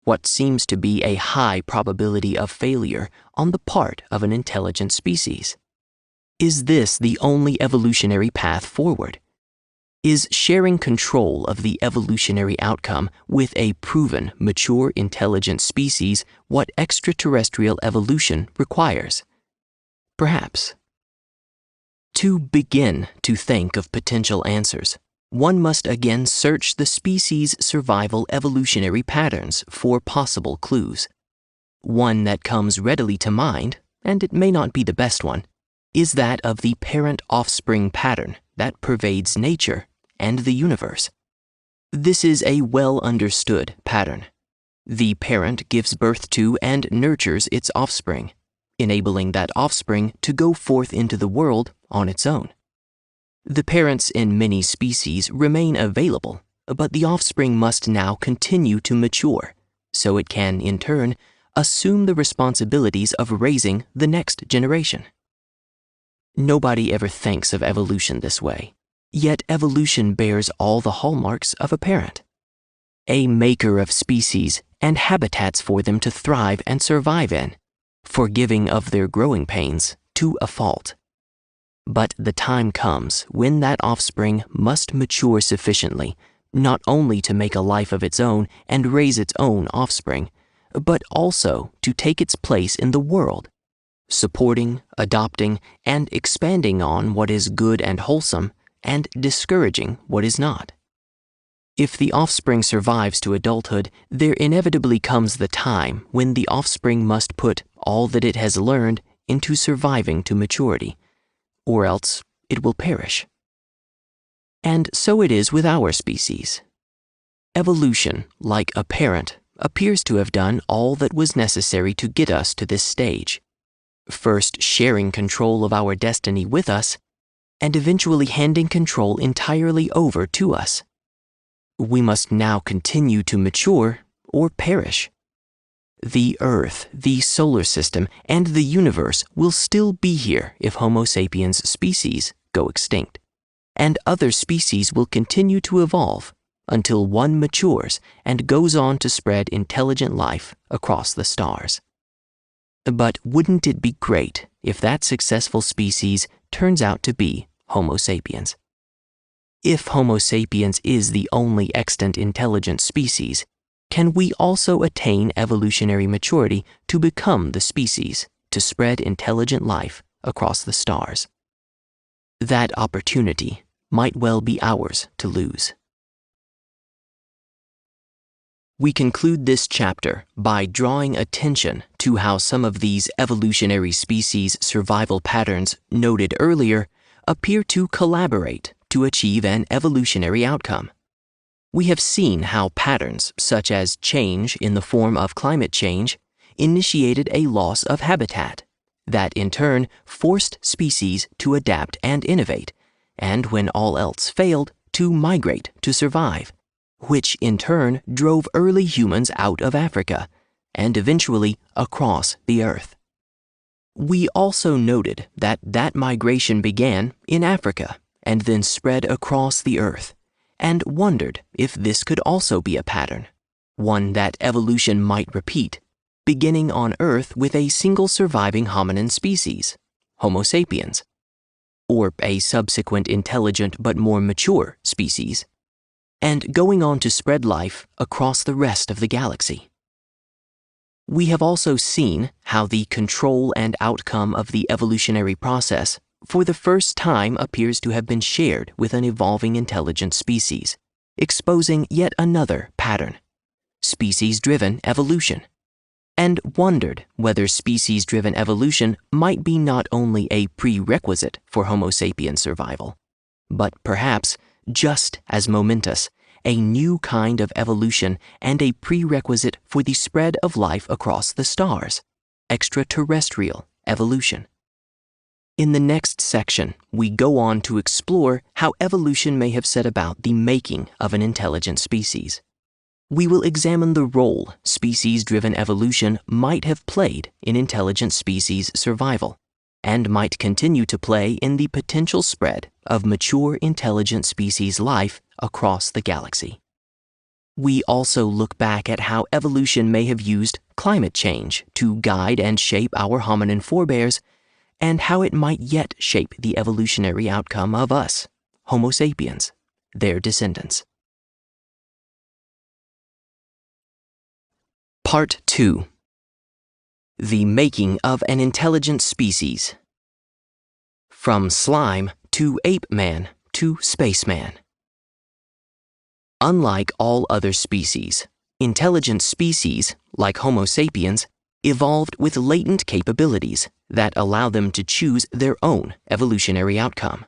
what seems to be a high probability of failure on the part of an intelligent species. Is this the only evolutionary path forward? Is sharing control of the evolutionary outcome with a proven, mature, intelligent species what extraterrestrial evolution requires? Perhaps. To begin to think of potential answers, one must again search the species' survival evolutionary patterns for possible clues. One that comes readily to mind, and it may not be the best one, is that of the parent-offspring pattern that pervades nature and the universe. This is a well-understood pattern. The parent gives birth to and nurtures its offspring, enabling that offspring to go forth into the world on its own. The parents in many species remain available, but the offspring must now continue to mature, so it can, in turn, assume the responsibilities of raising the next generation. Nobody ever thinks of evolution this way, yet evolution bears all the hallmarks of a parent. A maker of species and habitats for them to thrive and survive in, forgiving of their growing pains to a fault. But the time comes when that offspring must mature sufficiently not only to make a life of its own and raise its own offspring, but also to take its place in the world, supporting, adopting, and expanding on what is good and wholesome, and discouraging what is not. If the offspring survives to adulthood, there inevitably comes the time when the offspring must put all that it has learned into surviving to maturity, or else it will perish. And so it is with our species. Evolution, like a parent, appears to have done all that was necessary to get us to this stage, first sharing control of our destiny with us, and eventually handing control entirely over to us. We must now continue to mature or perish. The Earth, the solar system, and the universe will still be here if Homo sapiens species go extinct, and other species will continue to evolve until one matures and goes on to spread intelligent life across the stars. But wouldn't it be great if that successful species turns out to be Homo sapiens? If Homo sapiens is the only extant intelligent species, can we also attain evolutionary maturity to become the species to spread intelligent life across the stars? That opportunity might well be ours to lose. We conclude this chapter by drawing attention to how some of these evolutionary species survival patterns noted earlier appear to collaborate to achieve an evolutionary outcome. We have seen how patterns such as change in the form of climate change initiated a loss of habitat, that in turn forced species to adapt and innovate, and when all else failed, to migrate to survive, which in turn drove early humans out of Africa, and eventually across the Earth. We also noted that migration began in Africa and then spread across the Earth, and wondered if this could also be a pattern, one that evolution might repeat, beginning on Earth with a single surviving hominin species, Homo sapiens, or a subsequent intelligent but more mature species, and going on to spread life across the rest of the galaxy. We have also seen how the control and outcome of the evolutionary process for the first time appears to have been shared with an evolving intelligent species, exposing yet another pattern, species-driven evolution, and wondered whether species-driven evolution might be not only a prerequisite for Homo sapiens survival, but perhaps just as momentous, a new kind of evolution and a prerequisite for the spread of life across the stars, extraterrestrial evolution. In the next section, we go on to explore how evolution may have set about the making of an intelligent species. We will examine the role species-driven evolution might have played in intelligent species survival, and might continue to play in the potential spread of mature intelligent species life across the galaxy. We also look back at how evolution may have used climate change to guide and shape our hominin forebears, and how it might yet shape the evolutionary outcome of us, Homo sapiens, their descendants. Part 2. The Making of an Intelligent Species. From slime to ape man to spaceman. Unlike all other species, intelligent species, like Homo sapiens, evolved with latent capabilities that allow them to choose their own evolutionary outcome.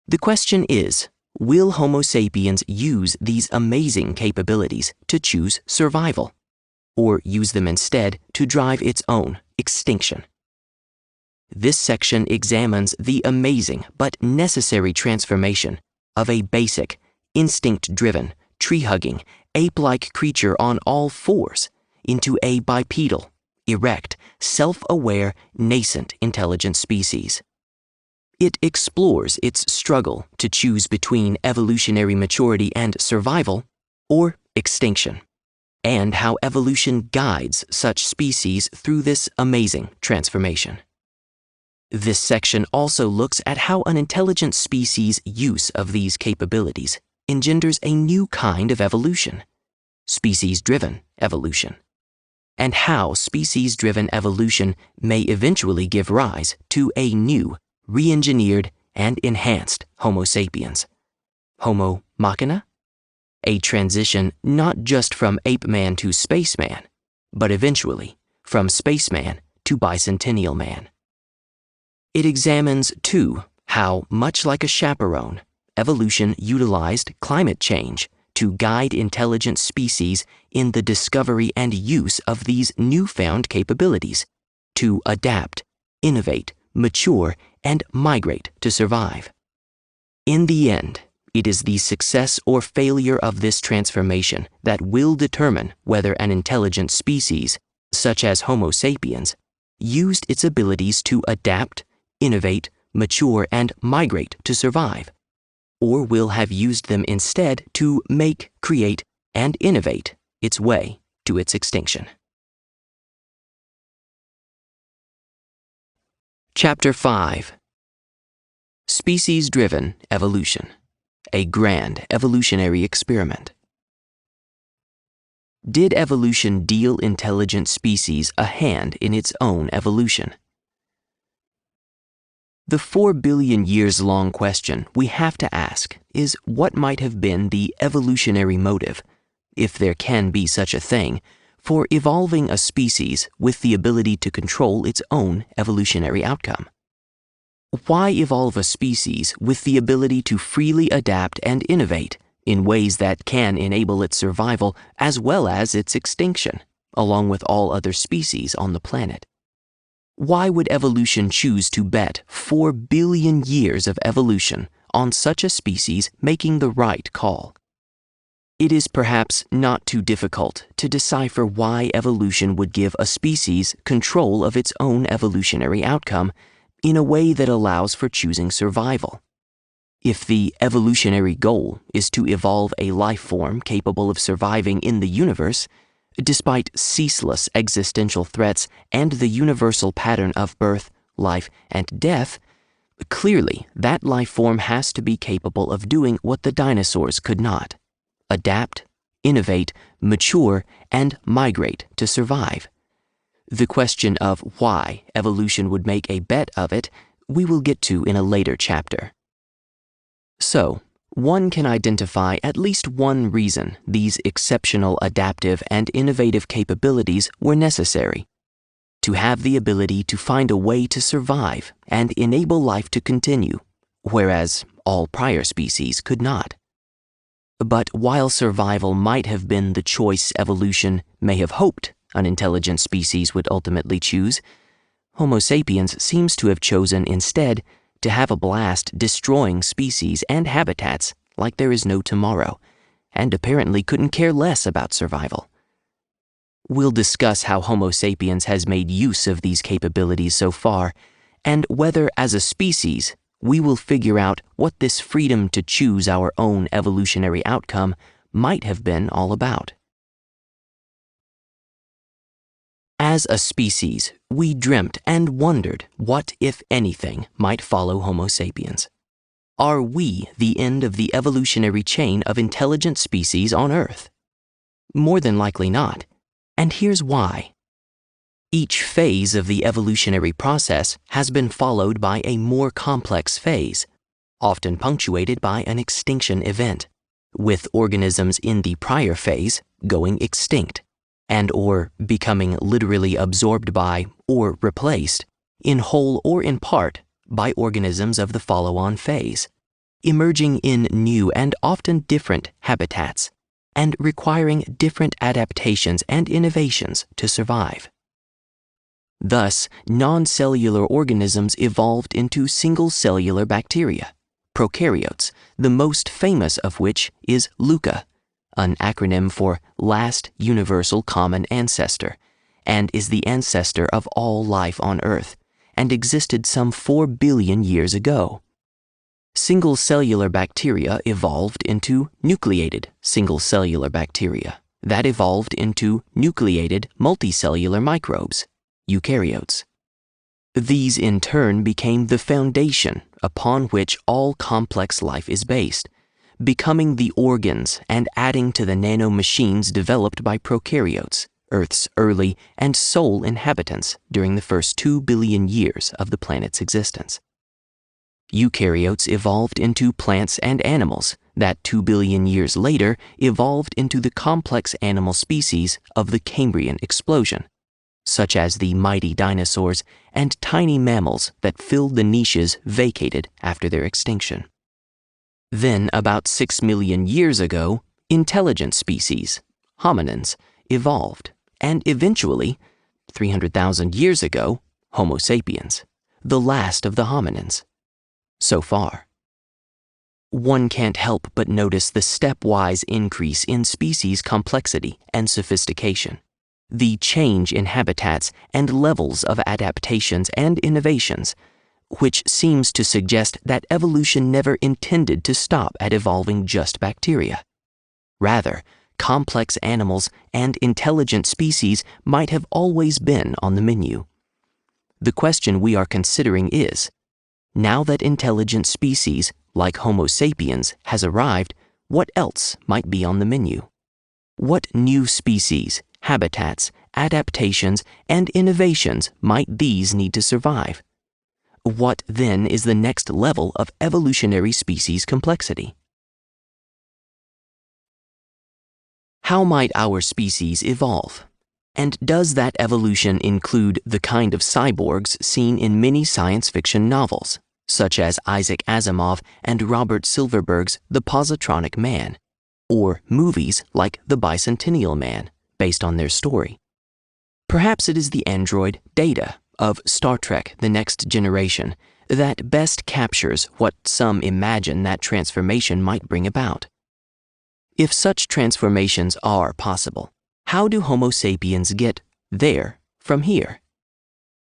The question is, will Homo sapiens use these amazing capabilities to choose survival, or use them instead to drive its own extinction? This section examines the amazing but necessary transformation of a basic, instinct-driven, tree-hugging, ape-like creature on all fours into a bipedal, erect, self-aware, nascent intelligent species. It explores its struggle to choose between evolutionary maturity and survival, or extinction, and how evolution guides such species through this amazing transformation. This section also looks at how an intelligent species' use of these capabilities engenders a new kind of evolution, species-driven evolution, and how species-driven evolution may eventually give rise to a new, re-engineered, and enhanced Homo sapiens, Homo machina, a transition not just from ape-man to spaceman, but eventually from spaceman to bicentennial man. It examines, too, how, much like a chaperone, evolution utilized climate change to guide intelligent species in the discovery and use of these newfound capabilities to adapt, innovate, mature, and migrate to survive. In the end, it is the success or failure of this transformation that will determine whether an intelligent species, such as Homo sapiens, used its abilities to adapt, innovate, mature, and migrate to survive, or will have used them instead to make, create, and innovate its way to its extinction. Chapter 5. Species-Driven Evolution, a Grand Evolutionary Experiment. Did evolution deal intelligent species a hand in its own evolution? The 4 billion years long question we have to ask is what might have been the evolutionary motive, if there can be such a thing, for evolving a species with the ability to control its own evolutionary outcome. Why evolve a species with the ability to freely adapt and innovate in ways that can enable its survival as well as its extinction, along with all other species on the planet? Why would evolution choose to bet 4 billion years of evolution on such a species making the right call? It is perhaps not too difficult to decipher why evolution would give a species control of its own evolutionary outcome in a way that allows for choosing survival. If the evolutionary goal is to evolve a life form capable of surviving in the universe, despite ceaseless existential threats and the universal pattern of birth, life, and death, clearly that life form has to be capable of doing what the dinosaurs could not: adapt, innovate, mature, and migrate to survive. The question of why evolution would make a bet of it, we will get to in a later chapter. So, one can identify at least one reason these exceptional adaptive and innovative capabilities were necessary: to have the ability to find a way to survive and enable life to continue, whereas all prior species could not. But while survival might have been the choice evolution may have hoped an intelligent species would ultimately choose, Homo sapiens seems to have chosen instead to have a blast destroying species and habitats like there is no tomorrow, and apparently couldn't care less about survival. We'll discuss how Homo sapiens has made use of these capabilities so far, and whether, as a species, we will figure out what this freedom to choose our own evolutionary outcome might have been all about. As a species, we dreamt and wondered what, if anything, might follow Homo sapiens. Are we the end of the evolutionary chain of intelligent species on Earth? More than likely not, and here's why. Each phase of the evolutionary process has been followed by a more complex phase, often punctuated by an extinction event, with organisms in the prior phase going extinct and or becoming literally absorbed by or replaced, in whole or in part, by organisms of the follow-on phase, emerging in new and often different habitats, and requiring different adaptations and innovations to survive. Thus, non-cellular organisms evolved into single-cellular bacteria, prokaryotes, the most famous of which is LUCA, an acronym for Last Universal Common Ancestor, and is the ancestor of all life on Earth, and existed some 4 billion years ago. Single-cellular bacteria evolved into nucleated single-cellular bacteria that evolved into nucleated multicellular microbes, eukaryotes. These in turn became the foundation upon which all complex life is based, becoming the organs and adding to the nanomachines developed by prokaryotes, Earth's early and sole inhabitants during the first 2 billion years of the planet's existence. Eukaryotes evolved into plants and animals that 2 billion years later evolved into the complex animal species of the Cambrian explosion, such as the mighty dinosaurs and tiny mammals that filled the niches vacated after their extinction. Then, about 6 million years ago, intelligent species, hominins, evolved, and eventually, 300,000 years ago, Homo sapiens, the last of the hominins. So far. One can't help but notice the stepwise increase in species complexity and sophistication, the change in habitats and levels of adaptations and innovations, which seems to suggest that evolution never intended to stop at evolving just bacteria. Rather, complex animals and intelligent species might have always been on the menu. The question we are considering is, now that intelligent species, like Homo sapiens, has arrived, what else might be on the menu? What new species, habitats, adaptations, and innovations might these need to survive? What, then, is the next level of evolutionary species complexity? How might our species evolve? And does that evolution include the kind of cyborgs seen in many science fiction novels, such as Isaac Asimov and Robert Silverberg's The Positronic Man, or movies like The Bicentennial Man, based on their story? Perhaps it is the android Data of Star Trek: The Next Generation that best captures what some imagine that transformation might bring about. If such transformations are possible, how do Homo sapiens get there from here?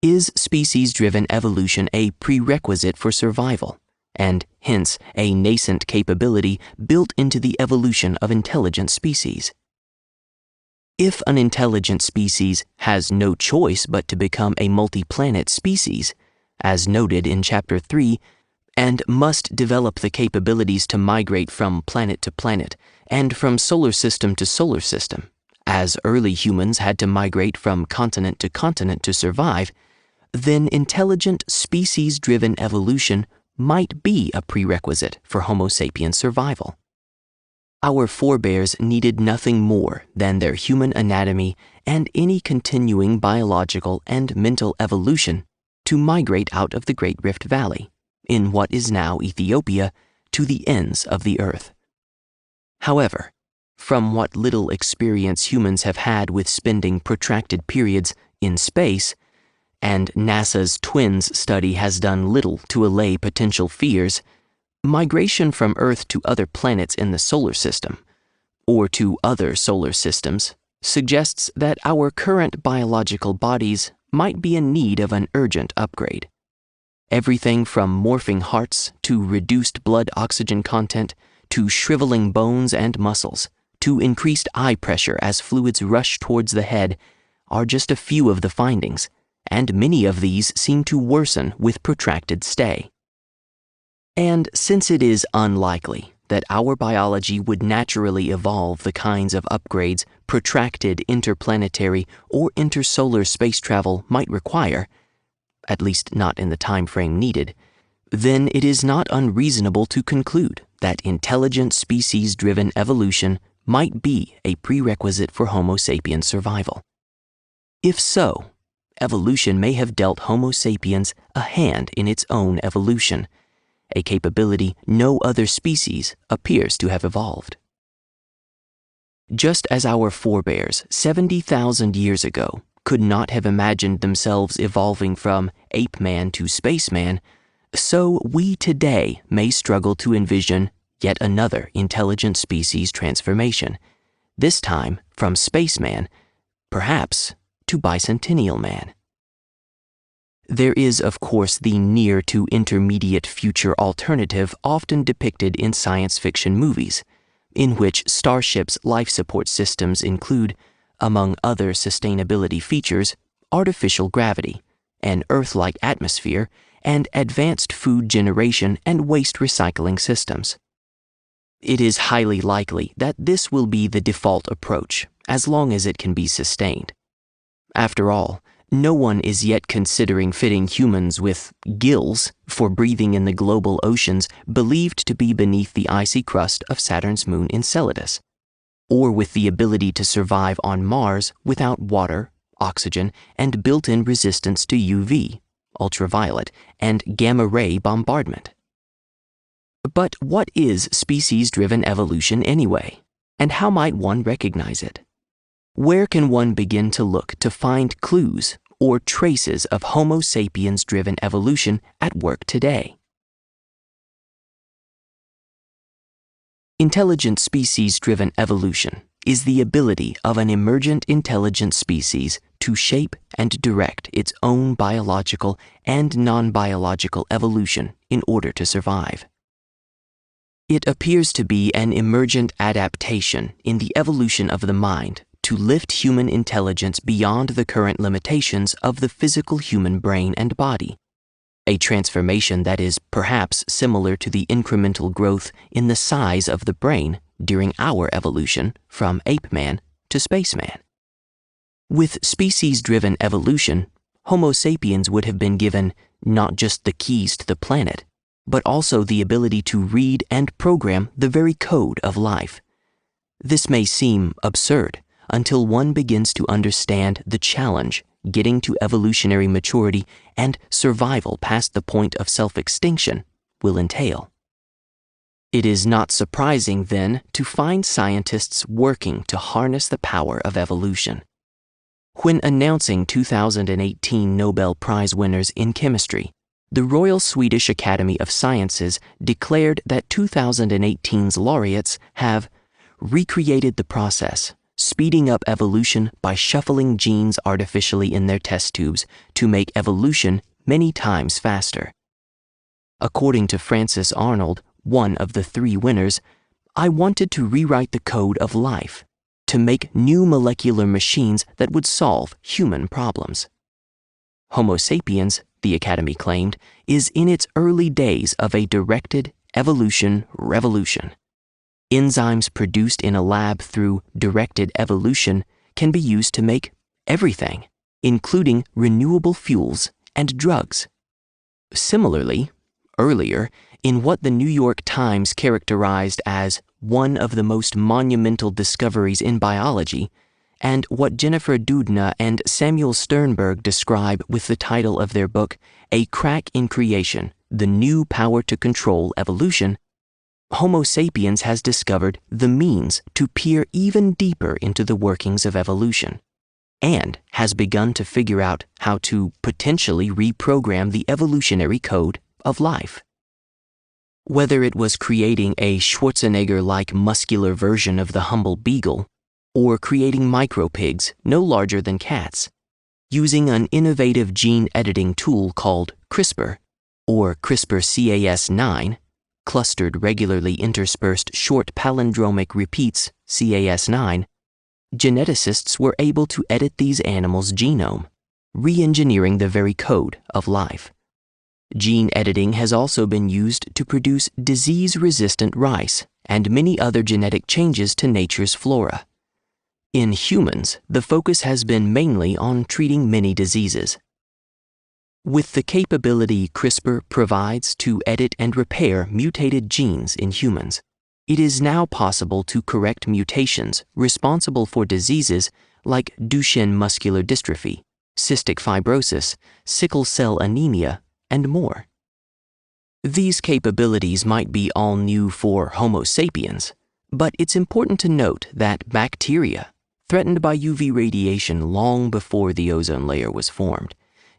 Is species-driven evolution a prerequisite for survival, and hence a nascent capability built into the evolution of intelligent species? If an intelligent species has no choice but to become a multi-planet species, as noted in Chapter 3, and must develop the capabilities to migrate from planet to planet and from solar system to solar system, as early humans had to migrate from continent to survive, then intelligent species-driven evolution might be a prerequisite for Homo sapiens survival. Our forebears needed nothing more than their human anatomy and any continuing biological and mental evolution to migrate out of the Great Rift Valley, in what is now Ethiopia, to the ends of the earth. However, from what little experience humans have had with spending protracted periods in space, and NASA's Twins study has done little to allay potential fears, migration from Earth to other planets in the solar system, or to other solar systems, suggests that our current biological bodies might be in need of an urgent upgrade. Everything from morphing hearts to reduced blood oxygen content to shriveling bones and muscles to increased eye pressure as fluids rush towards the head are just a few of the findings, and many of these seem to worsen with protracted stay. And since it is unlikely that our biology would naturally evolve the kinds of upgrades protracted interplanetary or intersolar space travel might require, at least not in the time frame needed, then it is not unreasonable to conclude that intelligent species-driven evolution might be a prerequisite for Homo sapiens survival. If so, evolution may have dealt Homo sapiens a hand in its own evolution, a capability no other species appears to have evolved. Just as our forebears 70,000 years ago could not have imagined themselves evolving from ape-man to spaceman, so we today may struggle to envision yet another intelligent species transformation, this time from spaceman, perhaps, to bicentennial man. There is, of course, the near to intermediate future alternative often depicted in science fiction movies, in which Starship's life support systems include, among other sustainability features, artificial gravity, an Earth-like atmosphere, and advanced food generation and waste recycling systems. It is highly likely that this will be the default approach, as long as it can be sustained. After all, no one is yet considering fitting humans with gills for breathing in the global oceans believed to be beneath the icy crust of Saturn's moon Enceladus, or with the ability to survive on Mars without water, oxygen, and built-in resistance to UV, ultraviolet, and gamma-ray bombardment. But what is species-driven evolution anyway, and how might one recognize it? Where can one begin to look to find clues or traces of Homo sapiens-driven evolution at work today? Intelligent species-driven evolution is the ability of an emergent intelligent species to shape and direct its own biological and non-biological evolution in order to survive. It appears to be an emergent adaptation in the evolution of the mind to lift human intelligence beyond the current limitations of the physical human brain and body, a transformation that is perhaps similar to the incremental growth in the size of the brain during our evolution from ape-man to spaceman. With species-driven evolution, Homo sapiens would have been given not just the keys to the planet, but also the ability to read and program the very code of life. This may seem absurd until one begins to understand the challenge getting to evolutionary maturity and survival past the point of self-extinction will entail. It is not surprising, then, to find scientists working to harness the power of evolution. When announcing 2018 Nobel Prize winners in chemistry, the Royal Swedish Academy of Sciences declared that 2018's laureates have recreated the process, speeding up evolution by shuffling genes artificially in their test tubes to make evolution many times faster. According to Francis Arnold, one of the three winners, I wanted to rewrite the code of life, to make new molecular machines that would solve human problems. Homo sapiens, the Academy claimed, is in its early days of a directed evolution revolution. Enzymes produced in a lab through directed evolution can be used to make everything, including renewable fuels and drugs. Similarly, earlier, in what the New York Times characterized as one of the most monumental discoveries in biology, and what Jennifer Doudna and Samuel Sternberg describe with the title of their book, A Crack in Creation, The New Power to Control Evolution, Homo sapiens has discovered the means to peer even deeper into the workings of evolution, and has begun to figure out how to potentially reprogram the evolutionary code of life. Whether it was creating a Schwarzenegger-like muscular version of the humble beagle, or creating micropigs no larger than cats, using an innovative gene editing tool called CRISPR, or CRISPR-Cas9, clustered regularly interspersed short palindromic repeats Cas9, geneticists were able to edit these animals' genome, re-engineering the very code of life. Gene editing has also been used to produce disease-resistant rice and many other genetic changes to nature's flora. In humans, the focus has been mainly on treating many diseases. With the capability CRISPR provides to edit and repair mutated genes in humans, it is now possible to correct mutations responsible for diseases like Duchenne muscular dystrophy, cystic fibrosis, sickle cell anemia, and more. These capabilities might be all new for Homo sapiens, but it's important to note that bacteria, threatened by UV radiation long before the ozone layer was formed,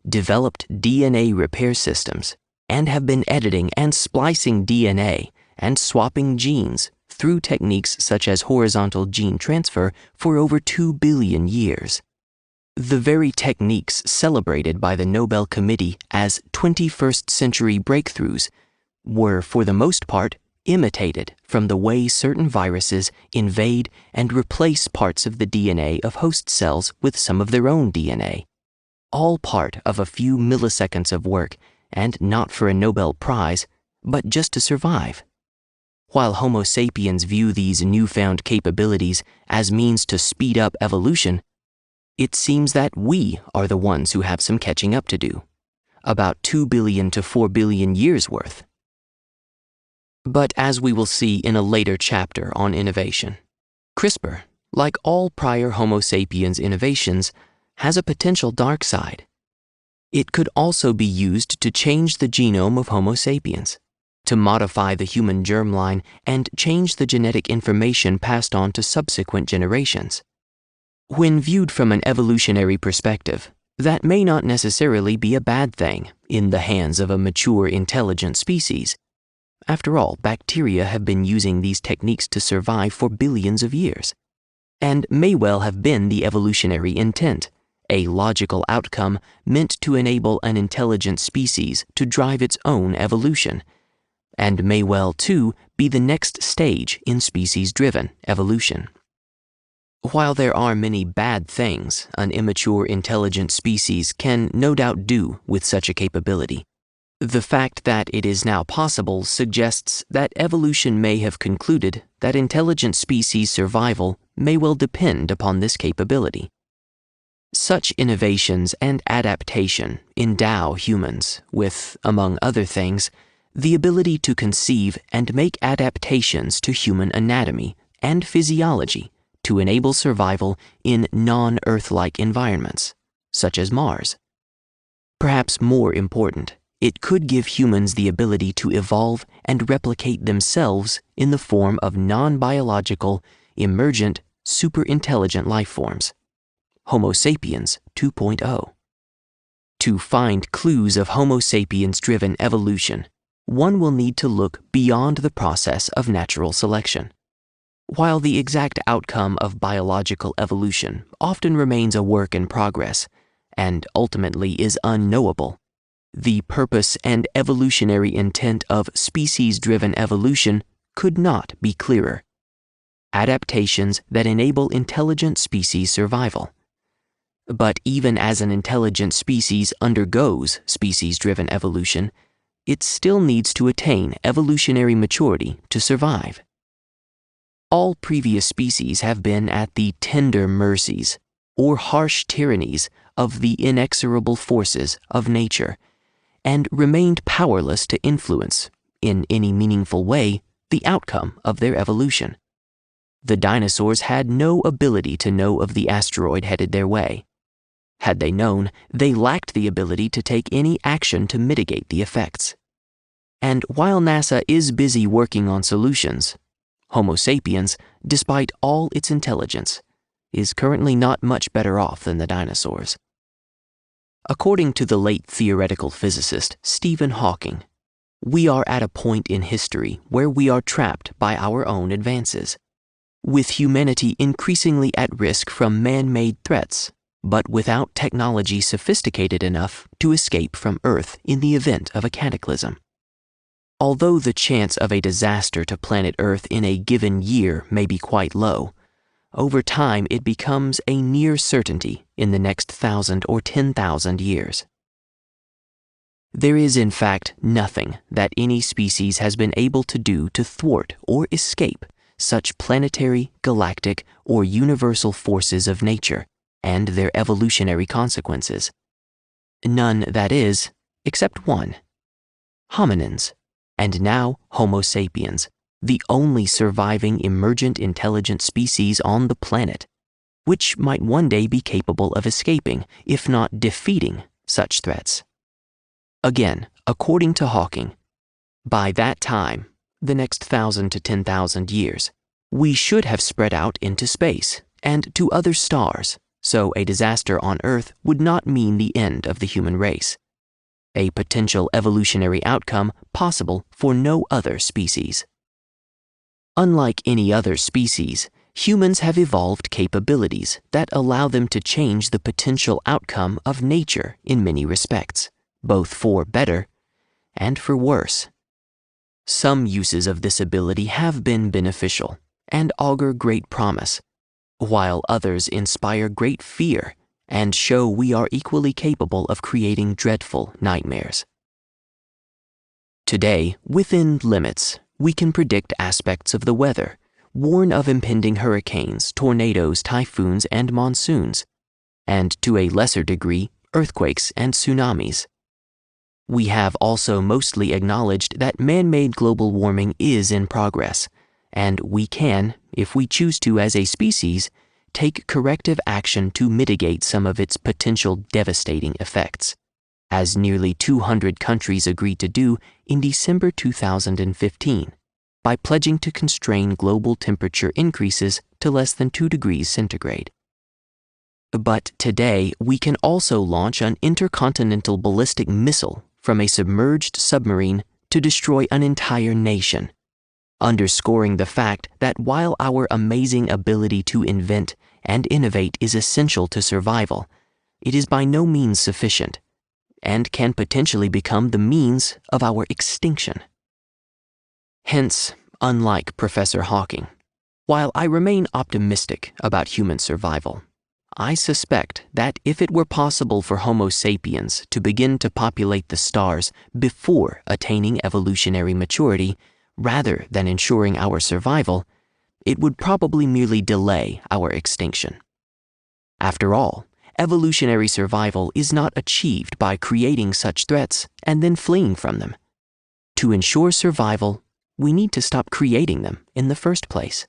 developed DNA repair systems and have been editing and splicing DNA and swapping genes through techniques such as horizontal gene transfer for over 2 billion years. The very techniques celebrated by the Nobel Committee as 21st century breakthroughs were, for the most part, imitated from the way certain viruses invade and replace parts of the DNA of host cells with some of their own DNA, all part of a few milliseconds of work and not for a Nobel Prize, but just to survive. While Homo sapiens view these newfound capabilities as means to speed up evolution, it seems that we are the ones who have some catching up to do, about 2 billion to 4 billion years worth. But as we will see in a later chapter on innovation, CRISPR, like all prior Homo sapiens innovations, has a potential dark side. It could also be used to change the genome of Homo sapiens, to modify the human germline and change the genetic information passed on to subsequent generations. When viewed from an evolutionary perspective, that may not necessarily be a bad thing in the hands of a mature, intelligent species. After all, bacteria have been using these techniques to survive for billions of years, and may well have been the evolutionary intent, a logical outcome meant to enable an intelligent species to drive its own evolution, and may well, too, be the next stage in species-driven evolution. While there are many bad things an immature, intelligent species can no doubt do with such a capability, the fact that it is now possible suggests that evolution may have concluded that intelligent species survival may well depend upon this capability. Such innovations and adaptation endow humans with, among other things, the ability to conceive and make adaptations to human anatomy and physiology to enable survival in non-Earth-like environments, such as Mars. Perhaps more important, it could give humans the ability to evolve and replicate themselves in the form of non-biological, emergent, super-intelligent life forms. Homo sapiens 2.0. To find clues of Homo sapiens-driven evolution, one will need to look beyond the process of natural selection. While the exact outcome of biological evolution often remains a work in progress and ultimately is unknowable, the purpose and evolutionary intent of species-driven evolution could not be clearer. Adaptations that enable intelligent species survival. But even as an intelligent species undergoes species-driven evolution, it still needs to attain evolutionary maturity to survive. All previous species have been at the tender mercies or harsh tyrannies of the inexorable forces of nature and remained powerless to influence, in any meaningful way, the outcome of their evolution. The dinosaurs had no ability to know of the asteroid headed their way. Had they known, they lacked the ability to take any action to mitigate the effects. And while NASA is busy working on solutions, Homo sapiens, despite all its intelligence, is currently not much better off than the dinosaurs. According to the late theoretical physicist Stephen Hawking, we are at a point in history where we are trapped by our own advances, with humanity increasingly at risk from man-made threats, but without technology sophisticated enough to escape from Earth in the event of a cataclysm. Although the chance of a disaster to planet Earth in a given year may be quite low, over time it becomes a near certainty in the next 1,000 or 10,000 years. There is in fact nothing that any species has been able to do to thwart or escape such planetary, galactic, or universal forces of nature and their evolutionary consequences. None, that is, except one. Hominins, and now Homo sapiens, the only surviving emergent intelligent species on the planet, which might one day be capable of escaping, if not defeating, such threats. Again, according to Hawking, by that time, the next 1,000 to 10,000 years, we should have spread out into space and to other stars, so a disaster on Earth would not mean the end of the human race, a potential evolutionary outcome possible for no other species. Unlike any other species, humans have evolved capabilities that allow them to change the potential outcome of nature in many respects, both for better and for worse. Some uses of this ability have been beneficial and augur great promise, while others inspire great fear and show we are equally capable of creating dreadful nightmares. Today, within limits, we can predict aspects of the weather, warn of impending hurricanes, tornadoes, typhoons, and monsoons, and to a lesser degree, earthquakes and tsunamis. We have also mostly acknowledged that man-made global warming is in progress, and we can, if we choose to as a species, take corrective action to mitigate some of its potential devastating effects, as nearly 200 countries agreed to do in December 2015 by pledging to constrain global temperature increases to less than 2 degrees centigrade. But today, we can also launch an intercontinental ballistic missile from a submerged submarine to destroy an entire nation, underscoring the fact that while our amazing ability to invent and innovate is essential to survival, it is by no means sufficient, and can potentially become the means of our extinction. Hence, unlike Professor Hawking, while I remain optimistic about human survival, I suspect that if it were possible for Homo sapiens to begin to populate the stars before attaining evolutionary maturity, rather than ensuring our survival, it would probably merely delay our extinction. After all, evolutionary survival is not achieved by creating such threats and then fleeing from them. To ensure survival, we need to stop creating them in the first place.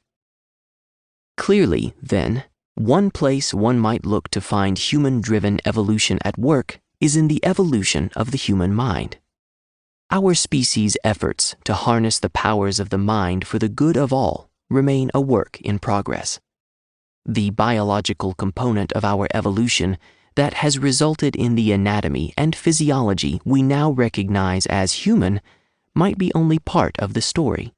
Clearly, then, one place one might look to find human-driven evolution at work is in the evolution of the human mind. Our species' efforts to harness the powers of the mind for the good of all remain a work in progress. The biological component of our evolution that has resulted in the anatomy and physiology we now recognize as human might be only part of the story,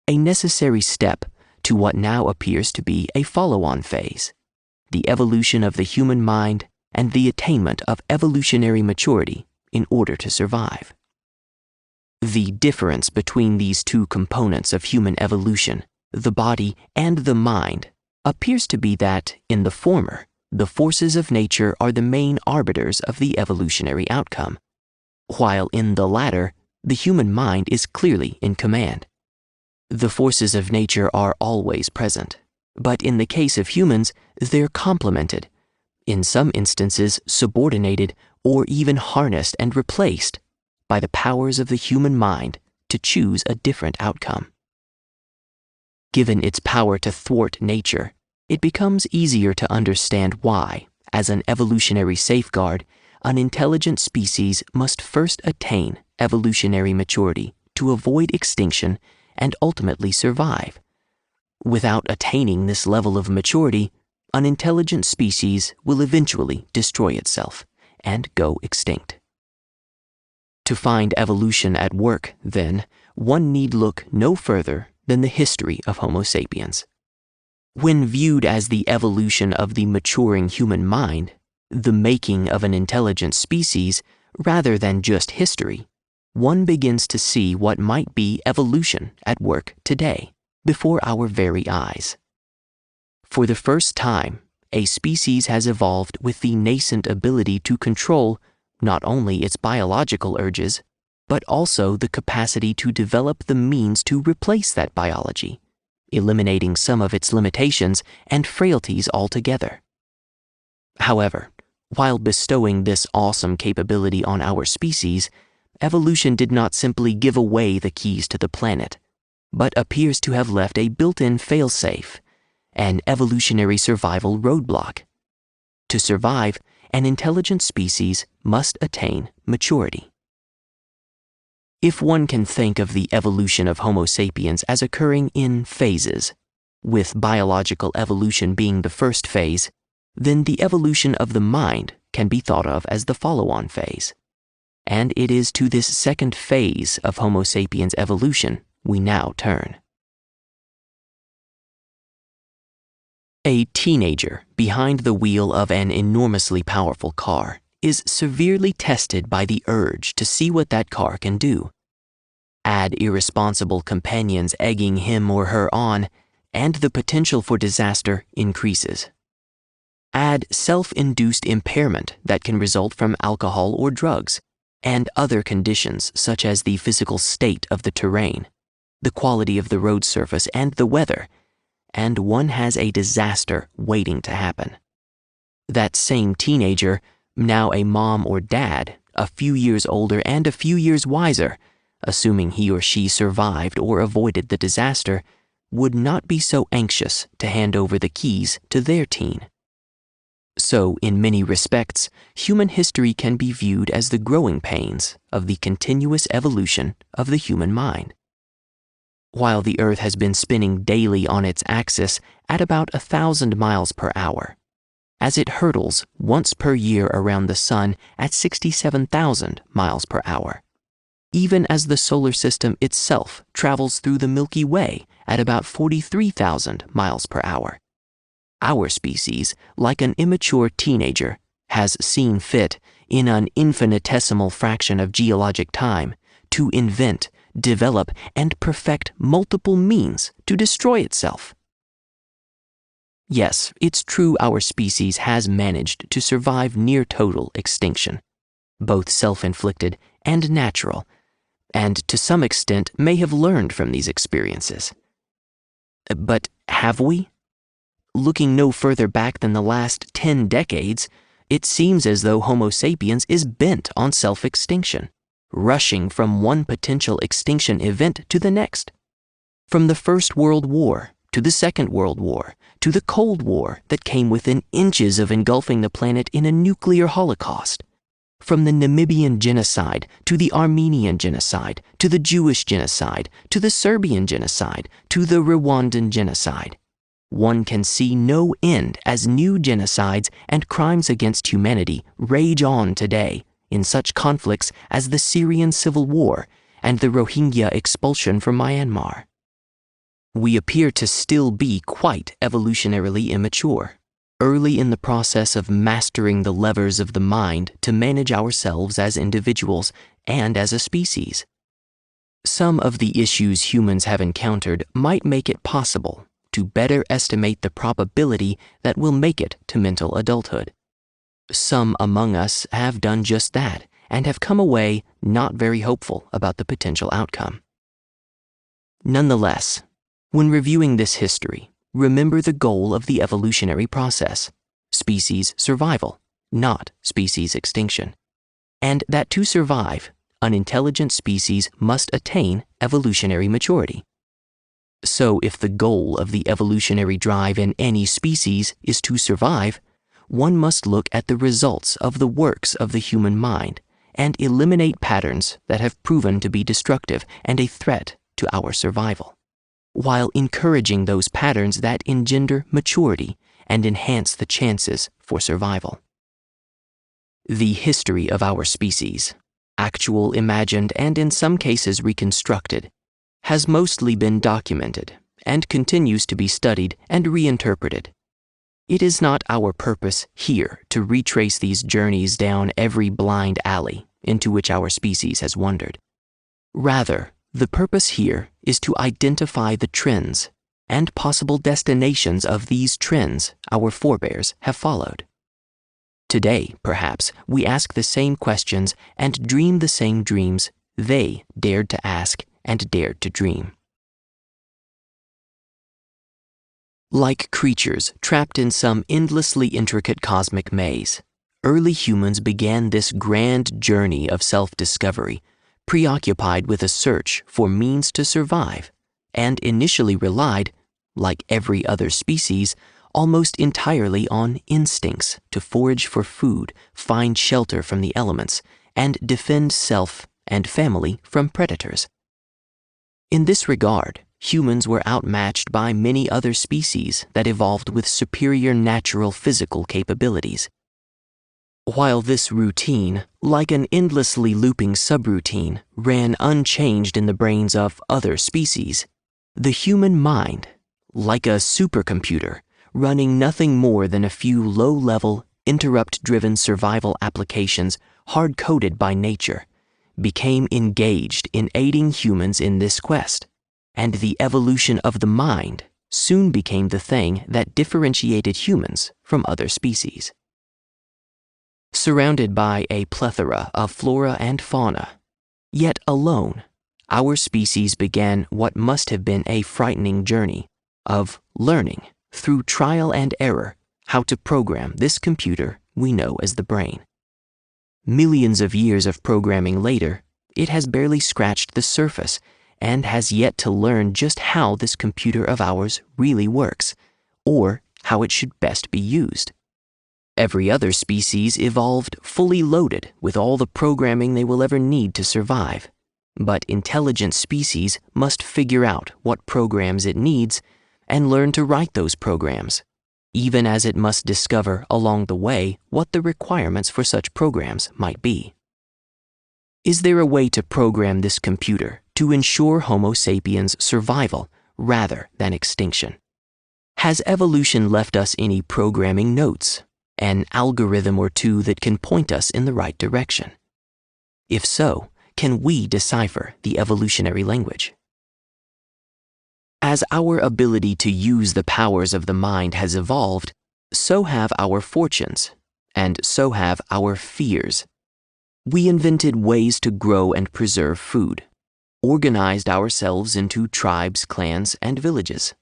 a necessary step to what now appears to be a follow-on phase, the evolution of the human mind and the attainment of evolutionary maturity in order to survive. The difference between these two components of human evolution, the body and the mind, appears to be that, in the former, the forces of nature are the main arbiters of the evolutionary outcome, while in the latter, the human mind is clearly in command. The forces of nature are always present, but in the case of humans, they're complemented, in some instances subordinated or even harnessed and replaced by the powers of the human mind to choose a different outcome. Given its power to thwart nature, it becomes easier to understand why, as an evolutionary safeguard, an intelligent species must first attain evolutionary maturity to avoid extinction and ultimately survive. Without attaining this level of maturity, an intelligent species will eventually destroy itself and go extinct. To find evolution at work, then, one need look no further than the history of Homo sapiens. When viewed as the evolution of the maturing human mind, the making of an intelligent species, rather than just history, one begins to see what might be evolution at work today, before our very eyes. For the first time, a species has evolved with the nascent ability to control not only its biological urges, but also the capacity to develop the means to replace that biology, eliminating some of its limitations and frailties altogether. However, while bestowing this awesome capability on our species, evolution did not simply give away the keys to the planet, but appears to have left a built-in failsafe, an evolutionary survival roadblock. To survive, an intelligent species must attain maturity. If one can think of the evolution of Homo sapiens as occurring in phases, with biological evolution being the first phase, then the evolution of the mind can be thought of as the follow-on phase. And it is to this second phase of Homo sapiens evolution we now turn. A teenager behind the wheel of an enormously powerful car is severely tested by the urge to see what that car can do. Add irresponsible companions egging him or her on, and the potential for disaster increases. Add self-induced impairment that can result from alcohol or drugs, and other conditions such as the physical state of the terrain, the quality of the road surface, and the weather, and one has a disaster waiting to happen. That same teenager, now a mom or dad, a few years older and a few years wiser, assuming he or she survived or avoided the disaster, would not be so anxious to hand over the keys to their teen. So, in many respects, human history can be viewed as the growing pains of the continuous evolution of the human mind. While the Earth has been spinning daily on its axis at about 1,000 miles per hour, as it hurtles once per year around the Sun at 67,000 miles per hour, even as the solar system itself travels through the Milky Way at about 43,000 miles per hour. Our species, like an immature teenager, has seen fit, in an infinitesimal fraction of geologic time, to invent, develop, and perfect multiple means to destroy itself. Yes, it's true our species has managed to survive near total extinction, both self-inflicted and natural, and to some extent may have learned from these experiences. But have we? Looking no further back than the last 10 decades, it seems as though Homo sapiens is bent on self-extinction, rushing from one potential extinction event to the next. From the First World War to the Second World War to the Cold War that came within inches of engulfing the planet in a nuclear holocaust. From the Namibian genocide to the Armenian genocide to the Jewish genocide to the Serbian genocide to the Rwandan genocide. One can see no end as new genocides and crimes against humanity rage on today in such conflicts as the Syrian civil war and the Rohingya expulsion from Myanmar. We appear to still be quite evolutionarily immature, early in the process of mastering the levers of the mind to manage ourselves as individuals and as a species. Some of the issues humans have encountered might make it possible to better estimate the probability that we'll make it to mental adulthood. Some among us have done just that and have come away not very hopeful about the potential outcome. Nonetheless, when reviewing this history, remember the goal of the evolutionary process: species survival, not species extinction, and that to survive, an intelligent species must attain evolutionary maturity. So if the goal of the evolutionary drive in any species is to survive, one must look at the results of the works of the human mind and eliminate patterns that have proven to be destructive and a threat to our survival, while encouraging those patterns that engender maturity and enhance the chances for survival. The history of our species, actual, imagined, and in some cases reconstructed, has mostly been documented and continues to be studied and reinterpreted. It is not our purpose here to retrace these journeys down every blind alley into which our species has wandered. Rather, the purpose here is to identify the trends and possible destinations of these trends our forebears have followed. Today, perhaps, we ask the same questions and dream the same dreams they dared to ask and dared to dream. Like creatures trapped in some endlessly intricate cosmic maze, early humans began this grand journey of self-discovery, preoccupied with a search for means to survive, and initially relied, like every other species, almost entirely on instincts to forage for food, find shelter from the elements, and defend self and family from predators. In this regard, humans were outmatched by many other species that evolved with superior natural physical capabilities. While this routine, like an endlessly looping subroutine, ran unchanged in the brains of other species, the human mind, like a supercomputer, running nothing more than a few low-level, interrupt-driven survival applications hard-coded by nature, became engaged in aiding humans in this quest, and the evolution of the mind soon became the thing that differentiated humans from other species. Surrounded by a plethora of flora and fauna, yet alone, our species began what must have been a frightening journey of learning, through trial and error, how to program this computer we know as the brain. Millions of years of programming later, it has barely scratched the surface and has yet to learn just how this computer of ours really works, or how it should best be used. Every other species evolved fully loaded with all the programming they will ever need to survive, but intelligent species must figure out what programs it needs and learn to write those programs, even as it must discover along the way what the requirements for such programs might be. Is there a way to program this computer to ensure Homo sapiens' survival rather than extinction? Has evolution left us any programming notes, an algorithm or two that can point us in the right direction? If so, can we decipher the evolutionary language? As our ability to use the powers of the mind has evolved, so have our fortunes, and so have our fears. We invented ways to grow and preserve food, organized ourselves into tribes, clans, and villages,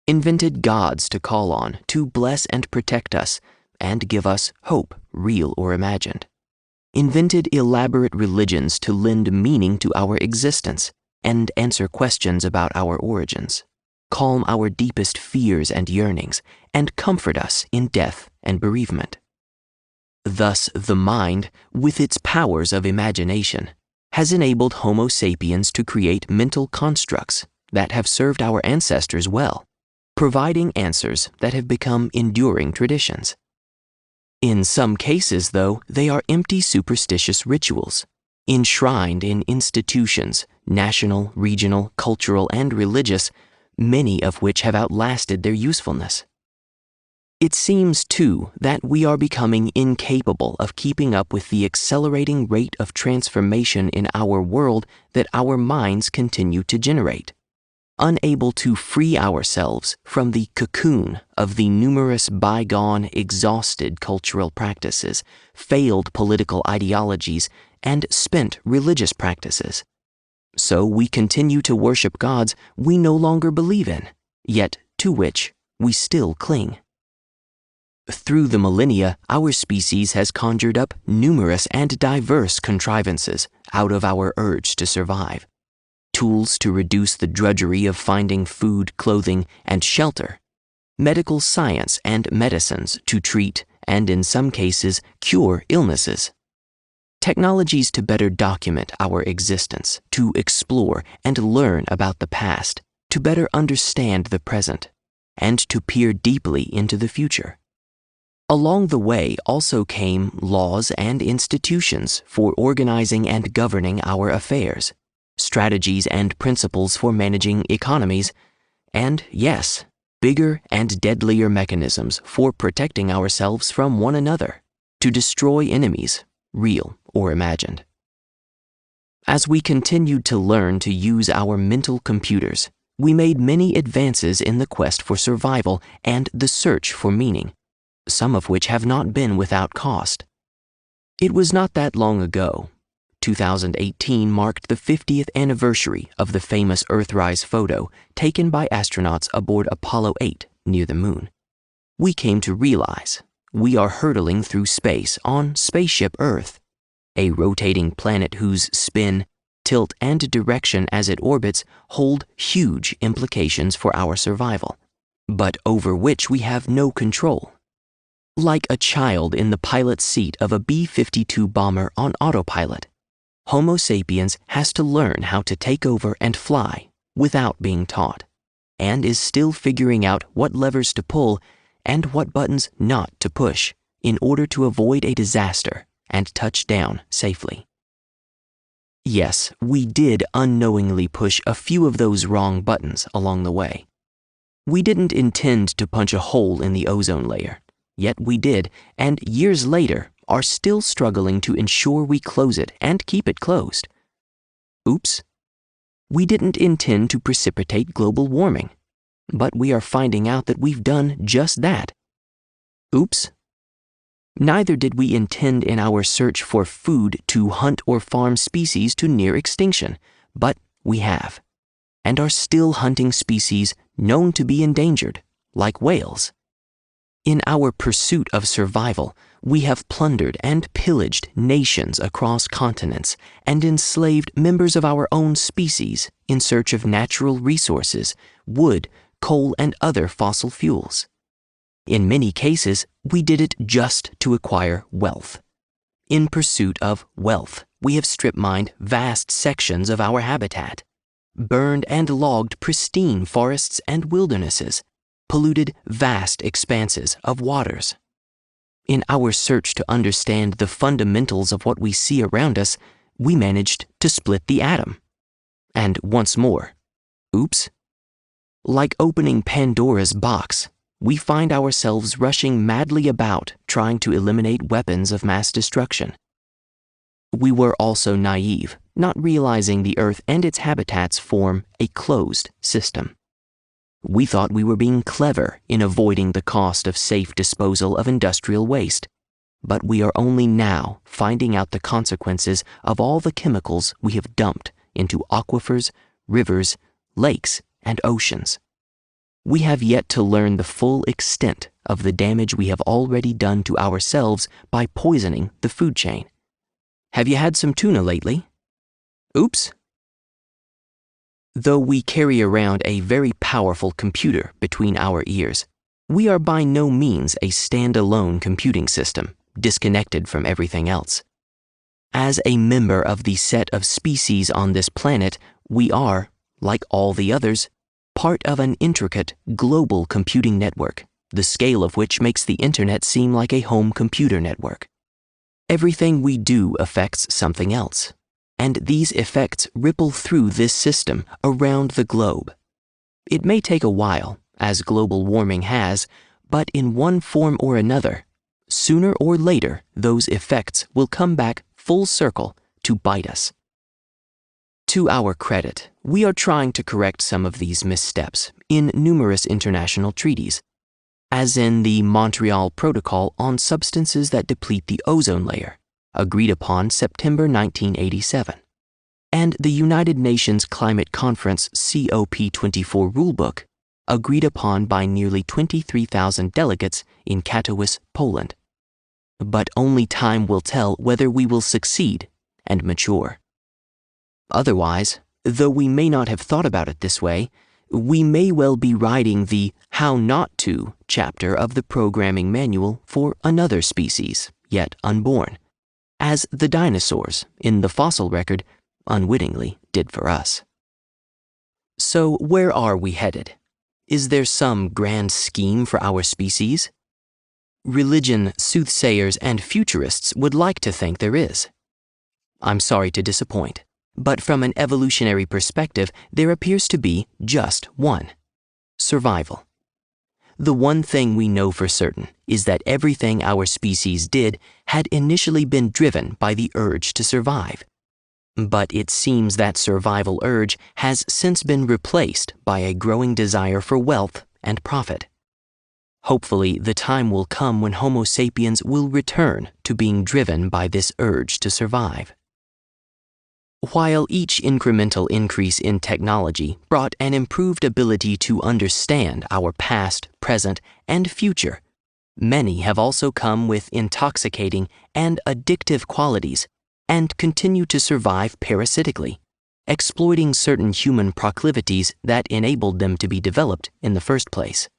invented gods to call on to bless and protect us and give us hope, real or imagined, invented elaborate religions to lend meaning to our existence and answer questions about our origins, calm our deepest fears and yearnings, and comfort us in death and bereavement. Thus, the mind, with its powers of imagination, has enabled Homo sapiens to create mental constructs that have served our ancestors well, providing answers that have become enduring traditions. In some cases, though, they are empty superstitious rituals, enshrined in institutions, national, regional, cultural, and religious, many of which have outlasted their usefulness. It seems, too, that we are becoming incapable of keeping up with the accelerating rate of transformation in our world that our minds continue to generate, unable to free ourselves from the cocoon of the numerous bygone, exhausted cultural practices, failed political ideologies, and spent religious practices. So we continue to worship gods we no longer believe in, yet to which we still cling. Through the millennia, our species has conjured up numerous and diverse contrivances out of our urge to survive. Tools to reduce the drudgery of finding food, clothing, and shelter. Medical science and medicines to treat and, in some cases, cure illnesses. Technologies to better document our existence, to explore and learn about the past, to better understand the present, and to peer deeply into the future. Along the way also came laws and institutions for organizing and governing our affairs, strategies and principles for managing economies, and, yes, bigger and deadlier mechanisms for protecting ourselves from one another, to destroy enemies, real or imagined. As we continued to learn to use our mental computers, We made many advances in the quest for survival and the search for meaning, some of which have not been without cost. It was not that long ago. 2018 marked the 50th anniversary of the famous Earthrise photo taken by astronauts aboard Apollo 8 near the Moon. We came to realize we are hurtling through space on Spaceship Earth, a rotating planet whose spin, tilt, and direction as it orbits hold huge implications for our survival, but over which we have no control. Like a child in the pilot's seat of a B-52 bomber on autopilot, Homo sapiens has to learn how to take over and fly without being taught, and is still figuring out what levers to pull and what buttons not to push in order to avoid a disaster and touch down safely. Yes, we did unknowingly push a few of those wrong buttons along the way. We didn't intend to punch a hole in the ozone layer, yet we did, and years later are still struggling to ensure we close it and keep it closed. Oops. We didn't intend to precipitate global warming, but we are finding out that we've done just that. Oops. Neither did we intend in our search for food to hunt or farm species to near extinction, but we have, and are still hunting species known to be endangered, like whales. In our pursuit of survival, we have plundered and pillaged nations across continents and enslaved members of our own species in search of natural resources, wood, coal, and other fossil fuels. In many cases, we did it just to acquire wealth. In pursuit of wealth, we have strip-mined vast sections of our habitat, burned and logged pristine forests and wildernesses, polluted vast expanses of waters. In our search to understand the fundamentals of what we see around us, we managed to split the atom. And once more, oops. Like opening Pandora's box, we find ourselves rushing madly about trying to eliminate weapons of mass destruction. We were also naive, not realizing the Earth and its habitats form a closed system. We thought we were being clever in avoiding the cost of safe disposal of industrial waste, but we are only now finding out the consequences of all the chemicals we have dumped into aquifers, rivers, lakes, and oceans. We have yet to learn the full extent of the damage we have already done to ourselves by poisoning the food chain. Have you had some tuna lately? Oops. Though we carry around a very powerful computer between our ears, we are by no means a standalone computing system, disconnected from everything else. As a member of the set of species on this planet, we are, like all the others, part of an intricate global computing network, the scale of which makes the internet seem like a home computer network. Everything we do affects something else, and these effects ripple through this system around the globe. It may take a while, as global warming has, but in one form or another, sooner or later those effects will come back full circle to bite us. To our credit, we are trying to correct some of these missteps in numerous international treaties, as in the Montreal Protocol on Substances that Deplete the Ozone Layer, agreed upon September 1987, and the United Nations Climate Conference COP24 Rulebook, agreed upon by nearly 23,000 delegates in Katowice, Poland. But only time will tell whether we will succeed and mature. Otherwise, though we may not have thought about it this way, we may well be writing the How Not To chapter of the programming manual for another species, yet unborn, as the dinosaurs in the fossil record unwittingly did for us. So where are we headed? Is there some grand scheme for our species? Religion, soothsayers, and futurists would like to think there is. I'm sorry to disappoint, but from an evolutionary perspective, there appears to be just one: survival. The one thing we know for certain is that everything our species did had initially been driven by the urge to survive. But it seems that survival urge has since been replaced by a growing desire for wealth and profit. Hopefully, the time will come when Homo sapiens will return to being driven by this urge to survive. While each incremental increase in technology brought an improved ability to understand our past, present, and future, many have also come with intoxicating and addictive qualities and continue to survive parasitically, exploiting certain human proclivities that enabled them to be developed in the first place.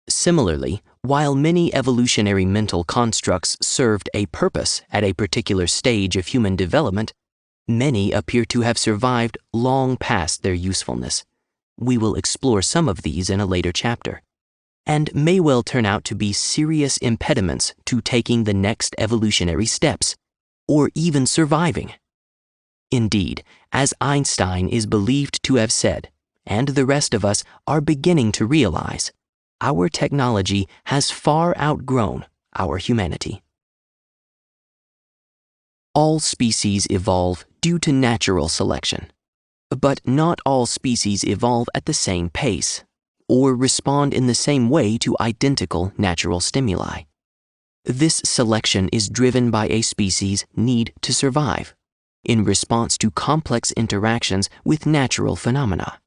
Similarly, while many evolutionary mental constructs served a purpose at a particular stage of human development, many appear to have survived long past their usefulness. We will explore some of these in a later chapter, and may well turn out to be serious impediments to taking the next evolutionary steps, or even surviving. Indeed, as Einstein is believed to have said, and the rest of us are beginning to realize, our technology has far outgrown our humanity. All species evolve due to natural selection, but not all species evolve at the same pace or respond in the same way to identical natural stimuli. This selection is driven by a species' need to survive in response to complex interactions with natural phenomena.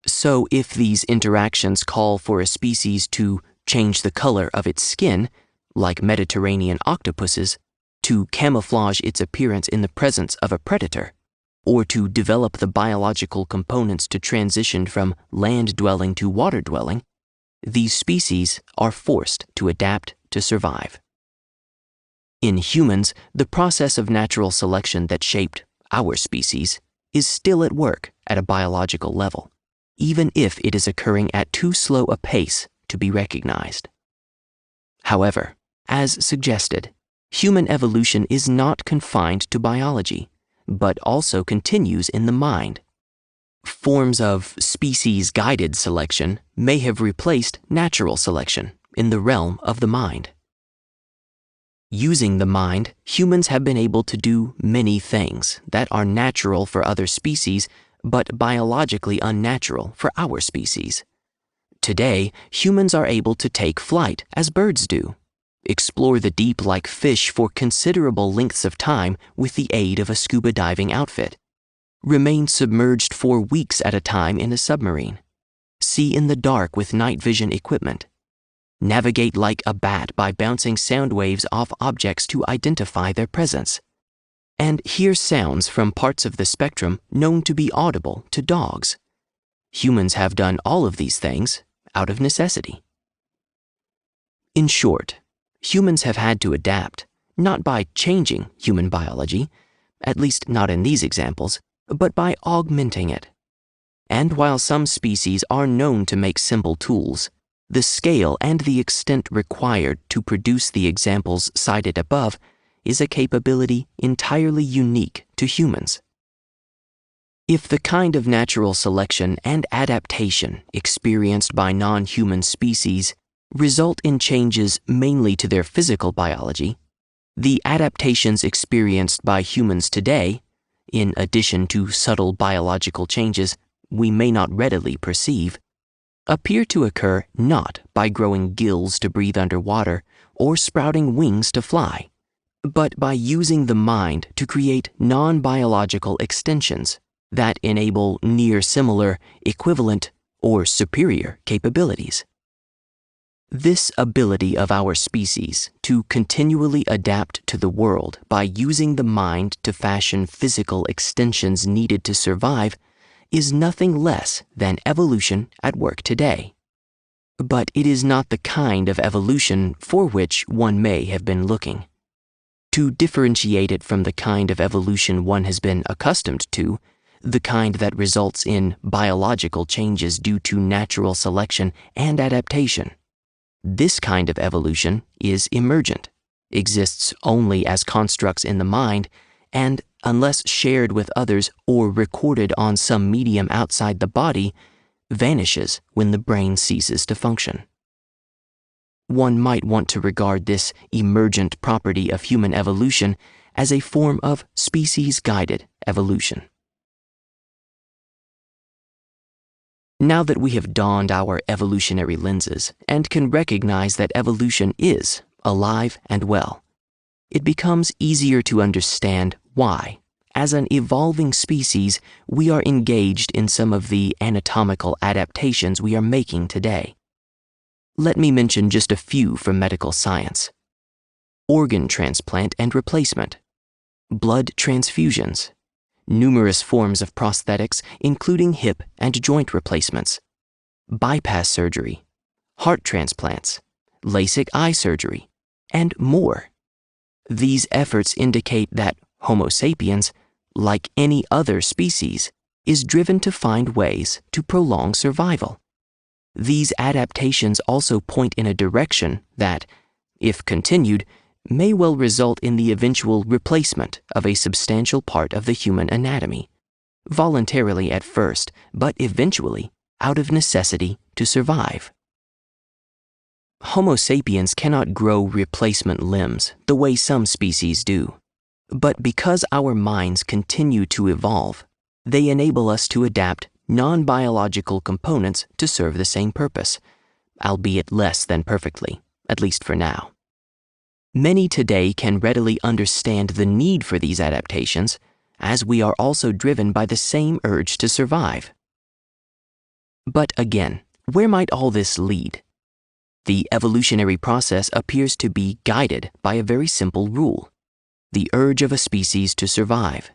So if these interactions call for a species to change the color of its skin, like Mediterranean octopuses, to camouflage its appearance in the presence of a predator, or to develop the biological components to transition from land-dwelling to water-dwelling, these species are forced to adapt to survive. In humans, the process of natural selection that shaped our species is still at work at a biological level, even if it is occurring at too slow a pace to be recognized. However, as suggested, human evolution is not confined to biology, but also continues in the mind. Forms of species-guided selection may have replaced natural selection in the realm of the mind. Using the mind, humans have been able to do many things that are natural for other species, but biologically unnatural for our species. Today, humans are able to take flight as birds do, explore the deep like fish for considerable lengths of time with the aid of a scuba diving outfit, remain submerged for weeks at a time in a submarine, see in the dark with night vision equipment, navigate like a bat by bouncing sound waves off objects to identify their presence, and hear sounds from parts of the spectrum known to be audible to dogs. Humans have done all of these things out of necessity. In short, humans have had to adapt, not by changing human biology, at least not in these examples, but by augmenting it. And while some species are known to make simple tools, the scale and the extent required to produce the examples cited above is a capability entirely unique to humans. If the kind of natural selection and adaptation experienced by non-human species result in changes mainly to their physical biology, the adaptations experienced by humans today, in addition to subtle biological changes we may not readily perceive, appear to occur not by growing gills to breathe underwater or sprouting wings to fly, but by using the mind to create non-biological extensions that enable near similar, equivalent, or superior capabilities. This ability of our species to continually adapt to the world by using the mind to fashion physical extensions needed to survive is nothing less than evolution at work today. But it is not the kind of evolution for which one may have been looking. To differentiate it from the kind of evolution one has been accustomed to, the kind that results in biological changes due to natural selection and adaptation, this kind of evolution is emergent, exists only as constructs in the mind, and, unless shared with others or recorded on some medium outside the body, vanishes when the brain ceases to function. One might want to regard this emergent property of human evolution as a form of species-guided evolution. Now that we have donned our evolutionary lenses and can recognize that evolution is alive and well, it becomes easier to understand why, as an evolving species, we are engaged in some of the anatomical adaptations we are making today. Let me mention just a few from medical science. Organ transplant and replacement, blood transfusions, numerous forms of prosthetics including hip and joint replacements, bypass surgery, heart transplants, LASIK eye surgery, and more. These efforts indicate that Homo sapiens, like any other species, is driven to find ways to prolong survival. These adaptations also point in a direction that, if continued, may well result in the eventual replacement of a substantial part of the human anatomy, voluntarily at first, but eventually out of necessity to survive. Homo sapiens cannot grow replacement limbs the way some species do, but because our minds continue to evolve, they enable us to adapt non-biological components to serve the same purpose, albeit less than perfectly, at least for now. Many today can readily understand the need for these adaptations, as we are also driven by the same urge to survive. But again, where might all this lead? The evolutionary process appears to be guided by a very simple rule: the urge of a species to survive.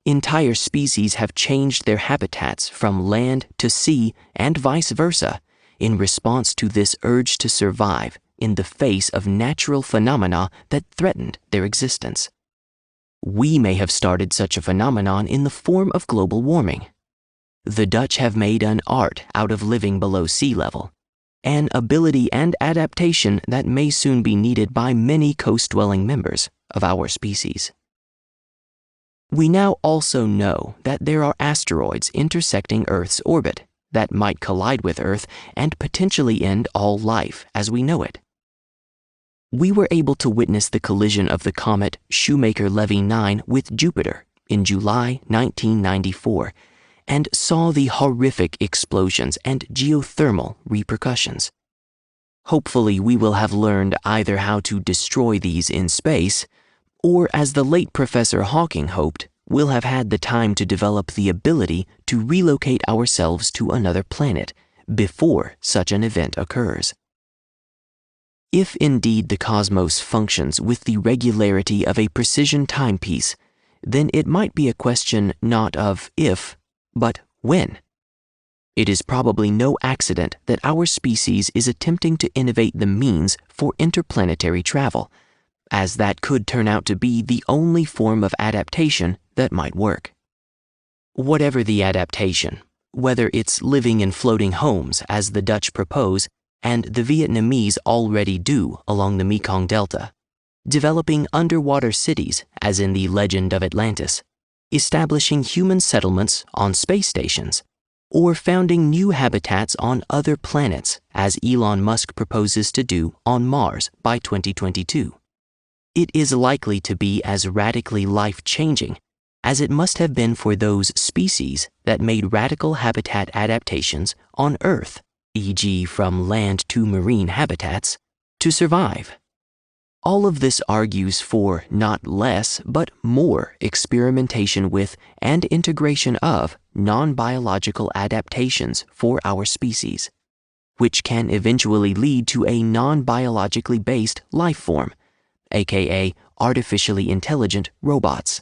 Entire species have changed their habitats from land to sea and vice versa in response to this urge to survive in the face of natural phenomena that threatened their existence. We may have started such a phenomenon in the form of global warming. The Dutch have made an art out of living below sea level, an ability and adaptation that may soon be needed by many coast-dwelling members of our species. We now also know that there are asteroids intersecting Earth's orbit that might collide with Earth and potentially end all life as we know it. We were able to witness the collision of the comet Shoemaker-Levy 9 with Jupiter in July 1994 and saw the horrific explosions and geothermal repercussions. Hopefully, we will have learned either how to destroy these in space, or, as the late Professor Hawking hoped, we'll have had the time to develop the ability to relocate ourselves to another planet before such an event occurs. If indeed the cosmos functions with the regularity of a precision timepiece, then it might be a question not of if, but when. It is probably no accident that our species is attempting to innovate the means for interplanetary travel, as that could turn out to be the only form of adaptation that might work. Whatever the adaptation, whether it's living in floating homes as the Dutch propose and the Vietnamese already do along the Mekong Delta, developing underwater cities as in the Legend of Atlantis, establishing human settlements on space stations, or founding new habitats on other planets as Elon Musk proposes to do on Mars by 2022. It is likely to be as radically life-changing as it must have been for those species that made radical habitat adaptations on Earth, e.g. from land to marine habitats, to survive. All of this argues for not less but more experimentation with and integration of non-biological adaptations for our species, which can eventually lead to a non-biologically based life form, aka artificially intelligent robots.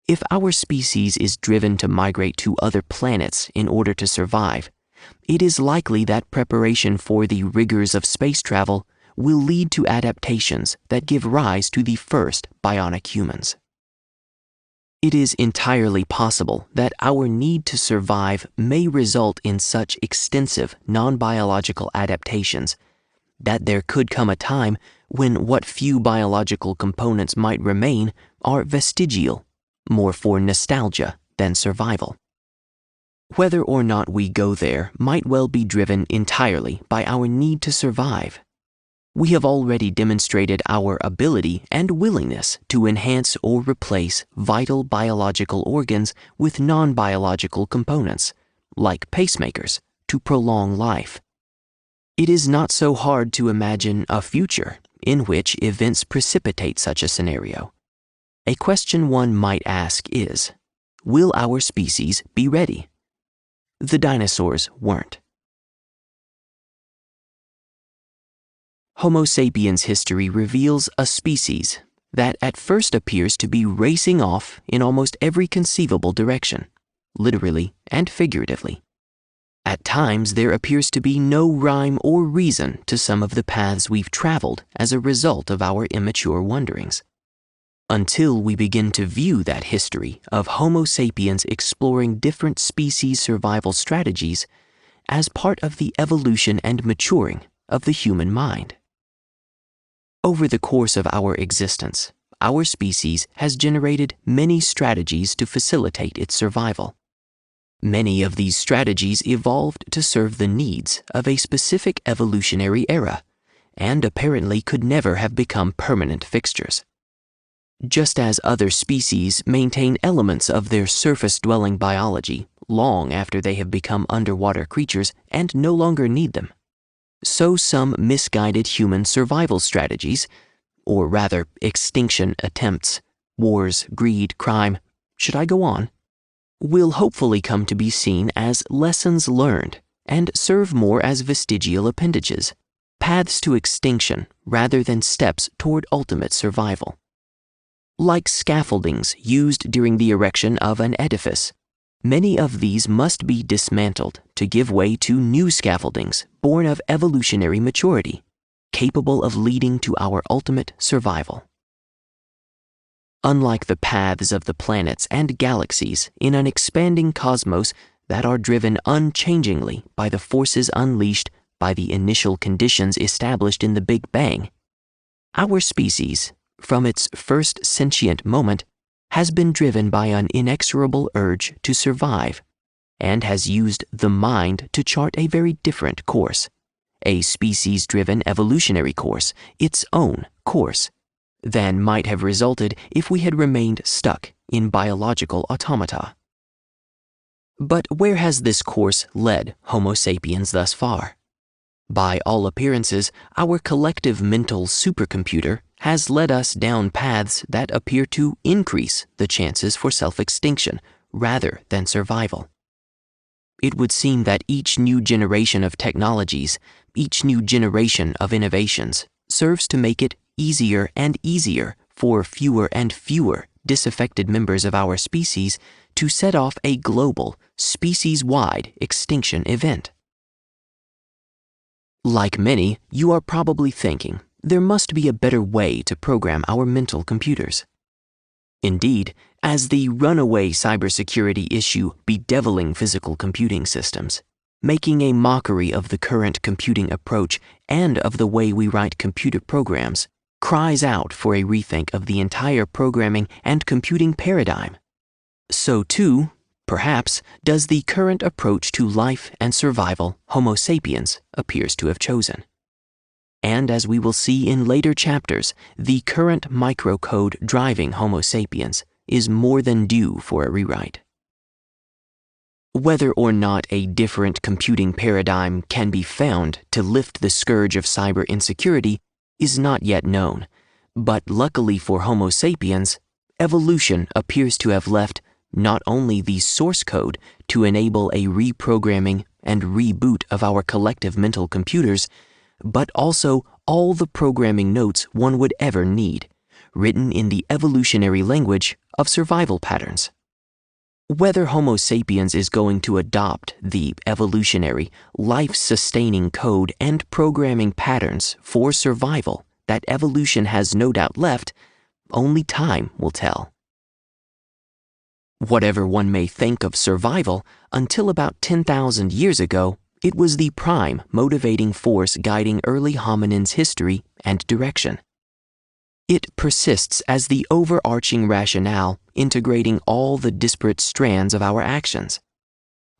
If our species is driven to migrate to other planets in order to survive, it is likely that preparation for the rigors of space travel will lead to adaptations that give rise to the first bionic humans. It is entirely possible that our need to survive may result in such extensive non-biological adaptations that there could come a time when what few biological components might remain are vestigial, more for nostalgia than survival. Whether or not we go there might well be driven entirely by our need to survive. We have already demonstrated our ability and willingness to enhance or replace vital biological organs with non-biological components, like pacemakers, to prolong life. It is not so hard to imagine a future in which events precipitate such a scenario. A question one might ask is, will our species be ready? The dinosaurs weren't. Homo sapiens history reveals a species that at first appears to be racing off in almost every conceivable direction, literally and figuratively. At times, there appears to be no rhyme or reason to some of the paths we've traveled as a result of our immature wanderings. Until we begin to view that history of Homo sapiens exploring different species survival strategies as part of the evolution and maturing of the human mind. Over the course of our existence, our species has generated many strategies to facilitate its survival. Many of these strategies evolved to serve the needs of a specific evolutionary era, and apparently could never have become permanent fixtures. Just as other species maintain elements of their surface-dwelling biology long after they have become underwater creatures and no longer need them, so some misguided human survival strategies, or rather extinction attempts, wars, greed, crime, should I go on, will hopefully come to be seen as lessons learned and serve more as vestigial appendages, paths to extinction rather than steps toward ultimate survival. Like scaffoldings used during the erection of an edifice, many of these must be dismantled to give way to new scaffoldings born of evolutionary maturity, capable of leading to our ultimate survival. Unlike the paths of the planets and galaxies in an expanding cosmos that are driven unchangingly by the forces unleashed by the initial conditions established in the Big Bang, our species, from its first sentient moment, has been driven by an inexorable urge to survive, and has used the mind to chart a very different course, a species-driven evolutionary course, its own course, than might have resulted if we had remained stuck in biological automata. But where has this course led Homo sapiens thus far? By all appearances, our collective mental supercomputer has led us down paths that appear to increase the chances for self-extinction rather than survival. It would seem that each new generation of technologies, each new generation of innovations, serves to make it easier and easier for fewer and fewer disaffected members of our species to set off a global, species-wide extinction event. Like many, you are probably thinking, there must be a better way to program our mental computers. Indeed, as the runaway cybersecurity issue bedeviling physical computing systems, making a mockery of the current computing approach and of the way we write computer programs, cries out for a rethink of the entire programming and computing paradigm, so too, perhaps, does the current approach to life and survival Homo sapiens appears to have chosen. And as we will see in later chapters, the current microcode driving Homo sapiens is more than due for a rewrite. Whether or not a different computing paradigm can be found to lift the scourge of cyber insecurity is not yet known, but luckily for Homo sapiens, evolution appears to have left not only the source code to enable a reprogramming and reboot of our collective mental computers, but also all the programming notes one would ever need, written in the evolutionary language of survival patterns. Whether Homo sapiens is going to adopt the evolutionary, life-sustaining code and programming patterns for survival that evolution has no doubt left, only time will tell. Whatever one may think of survival, until about 10,000 years ago, it was the prime motivating force guiding early hominins' history and direction. It persists as the overarching rationale integrating all the disparate strands of our actions.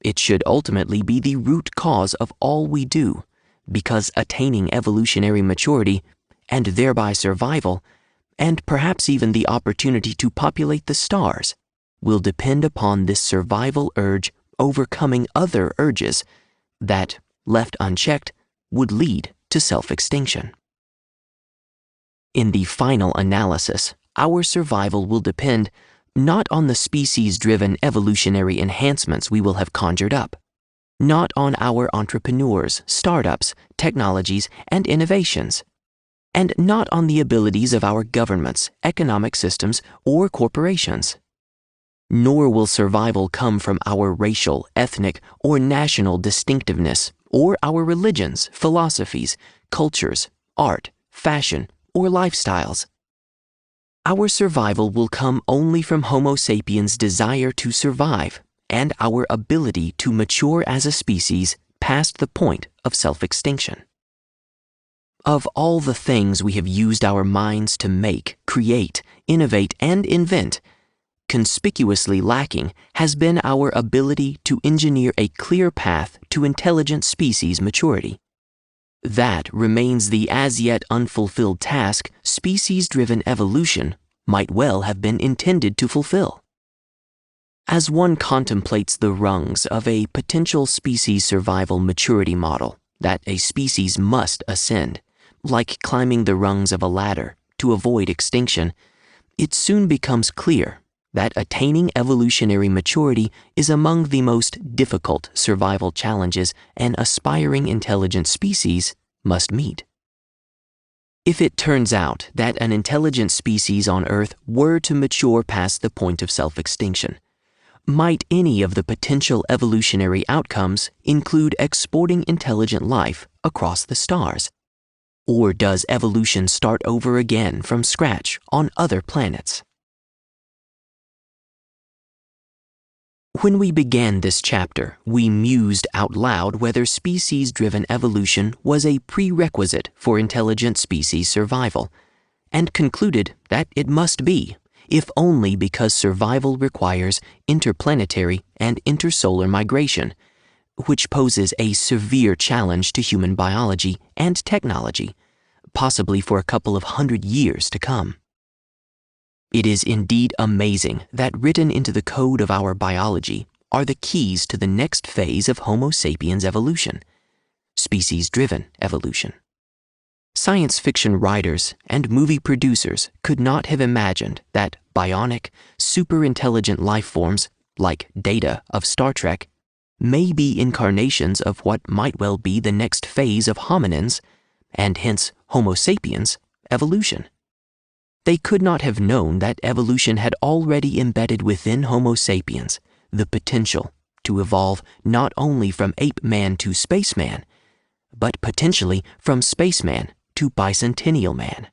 It should ultimately be the root cause of all we do, because attaining evolutionary maturity, and thereby survival, and perhaps even the opportunity to populate the stars, will depend upon this survival urge overcoming other urges that, left unchecked, would lead to self-extinction. In the final analysis, our survival will depend not on the species-driven evolutionary enhancements we will have conjured up, not on our entrepreneurs, startups, technologies, and innovations, and not on the abilities of our governments, economic systems, or corporations. Nor will survival come from our racial, ethnic, or national distinctiveness, or our religions, philosophies, cultures, art, fashion, or lifestyles. Our survival will come only from Homo sapiens' desire to survive and our ability to mature as a species past the point of self-extinction. Of all the things we have used our minds to make, create, innovate, and invent, conspicuously lacking has been our ability to engineer a clear path to intelligent species maturity. That remains the as yet unfulfilled task species-driven evolution might well have been intended to fulfill. As one contemplates the rungs of a potential species survival maturity model that a species must ascend, like climbing the rungs of a ladder to avoid extinction, it soon becomes clear that attaining evolutionary maturity is among the most difficult survival challenges an aspiring intelligent species must meet. If it turns out that an intelligent species on Earth were to mature past the point of self-extinction, might any of the potential evolutionary outcomes include exporting intelligent life across the stars? Or does evolution start over again from scratch on other planets? When we began this chapter, we mused out loud whether species-driven evolution was a prerequisite for intelligent species survival, and concluded that it must be, if only because survival requires interplanetary and intersolar migration, which poses a severe challenge to human biology and technology, possibly for a couple of 100 years to come. It is indeed amazing that written into the code of our biology are the keys to the next phase of Homo sapiens evolution, species-driven evolution. Science fiction writers and movie producers could not have imagined that bionic, super-intelligent life forms, like Data of Star Trek, may be incarnations of what might well be the next phase of hominins, and hence Homo sapiens, evolution. They could not have known that evolution had already embedded within Homo sapiens the potential to evolve not only from ape-man to spaceman, but potentially from spaceman to bicentennial man.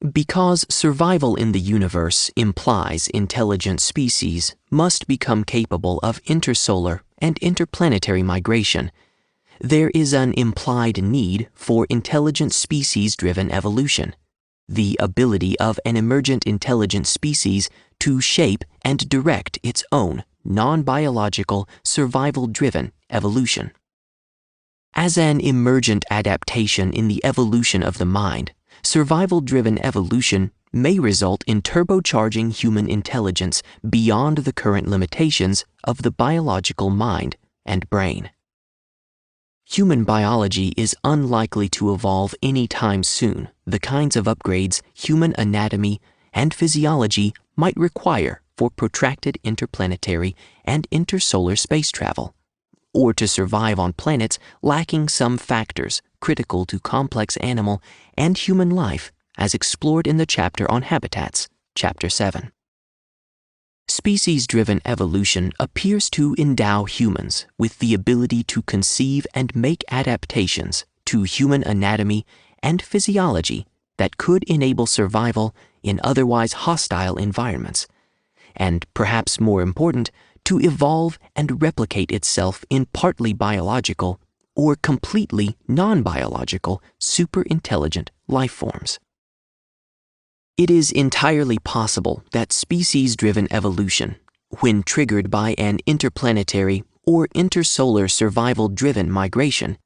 Because survival in the universe implies intelligent species must become capable of intersolar and interplanetary migration, there is an implied need for intelligent species-driven evolution, the ability of an emergent intelligent species to shape and direct its own non-biological, survival-driven evolution. As an emergent adaptation in the evolution of the mind, survival-driven evolution may result in turbocharging human intelligence beyond the current limitations of the biological mind and brain. Human biology is unlikely to evolve anytime soon the kinds of upgrades human anatomy and physiology might require for protracted interplanetary and intersolar space travel, or to survive on planets lacking some factors critical to complex animal and human life as explored in the chapter on habitats, Chapter 7. Species-driven evolution appears to endow humans with the ability to conceive and make adaptations to human anatomy and physiology that could enable survival in otherwise hostile environments, and perhaps more important, to evolve and replicate itself in partly biological or completely non-biological super-intelligent life forms. It is entirely possible that species-driven evolution, when triggered by an interplanetary or intersolar survival-driven migration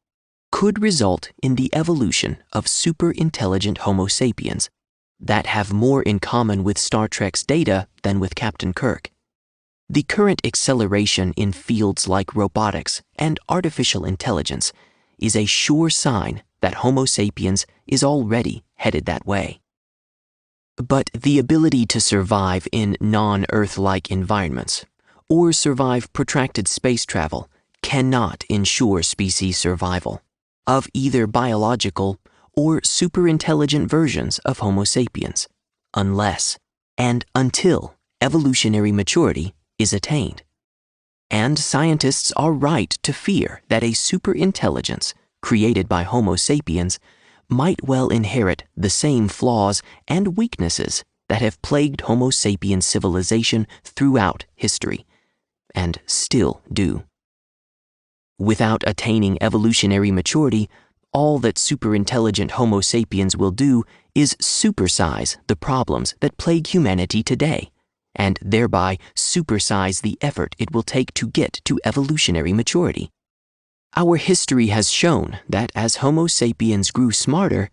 could result in the evolution of super-intelligent Homo sapiens that have more in common with Star Trek's Data than with Captain Kirk. The current acceleration in fields like robotics and artificial intelligence is a sure sign that Homo sapiens is already headed that way. But the ability to survive in non-Earth-like environments or survive protracted space travel cannot ensure species survival of either biological or superintelligent versions of Homo sapiens, unless and until evolutionary maturity is attained. And scientists are right to fear that a superintelligence created by Homo sapiens might well inherit the same flaws and weaknesses that have plagued Homo sapiens civilization throughout history, and still do. Without attaining evolutionary maturity, all that superintelligent Homo sapiens will do is supersize the problems that plague humanity today, and thereby supersize the effort it will take to get to evolutionary maturity. Our history has shown that as Homo sapiens grew smarter,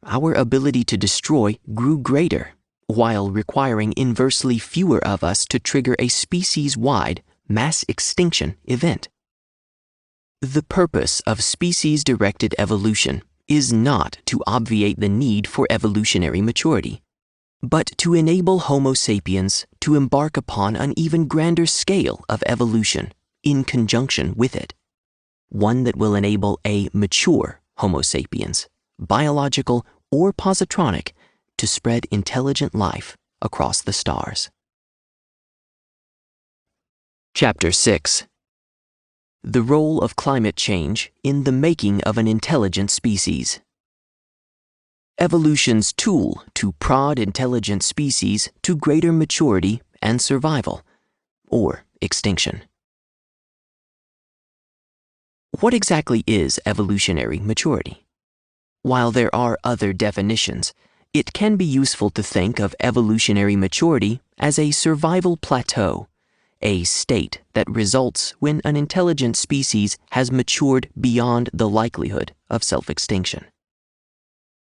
our ability to destroy grew greater, while requiring inversely fewer of us to trigger a species-wide mass extinction event. The purpose of species-directed evolution is not to obviate the need for evolutionary maturity, but to enable Homo sapiens to embark upon an even grander scale of evolution in conjunction with it, one that will enable a mature Homo sapiens, biological or positronic, to spread intelligent life across the stars. Chapter 6. The role of climate change in the making of an intelligent species. Evolution's tool to prod intelligent species to greater maturity and survival, or extinction. What exactly is evolutionary maturity? While there are other definitions, it can be useful to think of evolutionary maturity as a survival plateau, a state that results when an intelligent species has matured beyond the likelihood of self-extinction.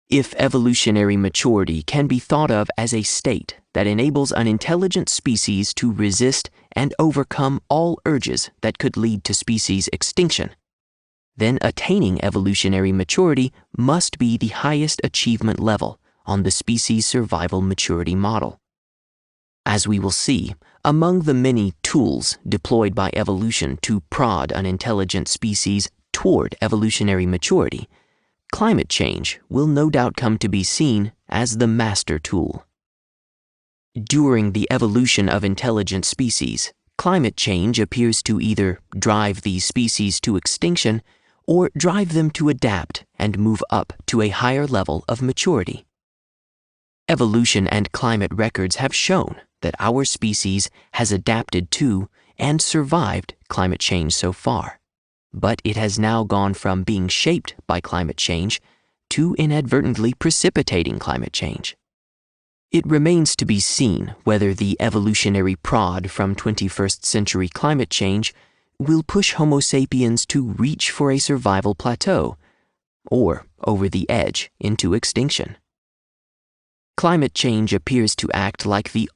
If evolutionary maturity can be thought of as a state that enables an intelligent species to resist and overcome all urges that could lead to species extinction, then attaining evolutionary maturity must be the highest achievement level on the species survival maturity model. As we will see, among the many tools deployed by evolution to prod an intelligent species toward evolutionary maturity, climate change will no doubt come to be seen as the master tool. During the evolution of intelligent species, climate change appears to either drive these species to extinction or drive them to adapt and move up to a higher level of maturity. Evolution and climate records have shown that our species has adapted to and survived climate change so far, but it has now gone from being shaped by climate change to inadvertently precipitating climate change. It remains to be seen whether the evolutionary prod from 21st century climate change will push Homo sapiens to reach for a survival plateau, or over the edge into extinction. Climate change appears to act like the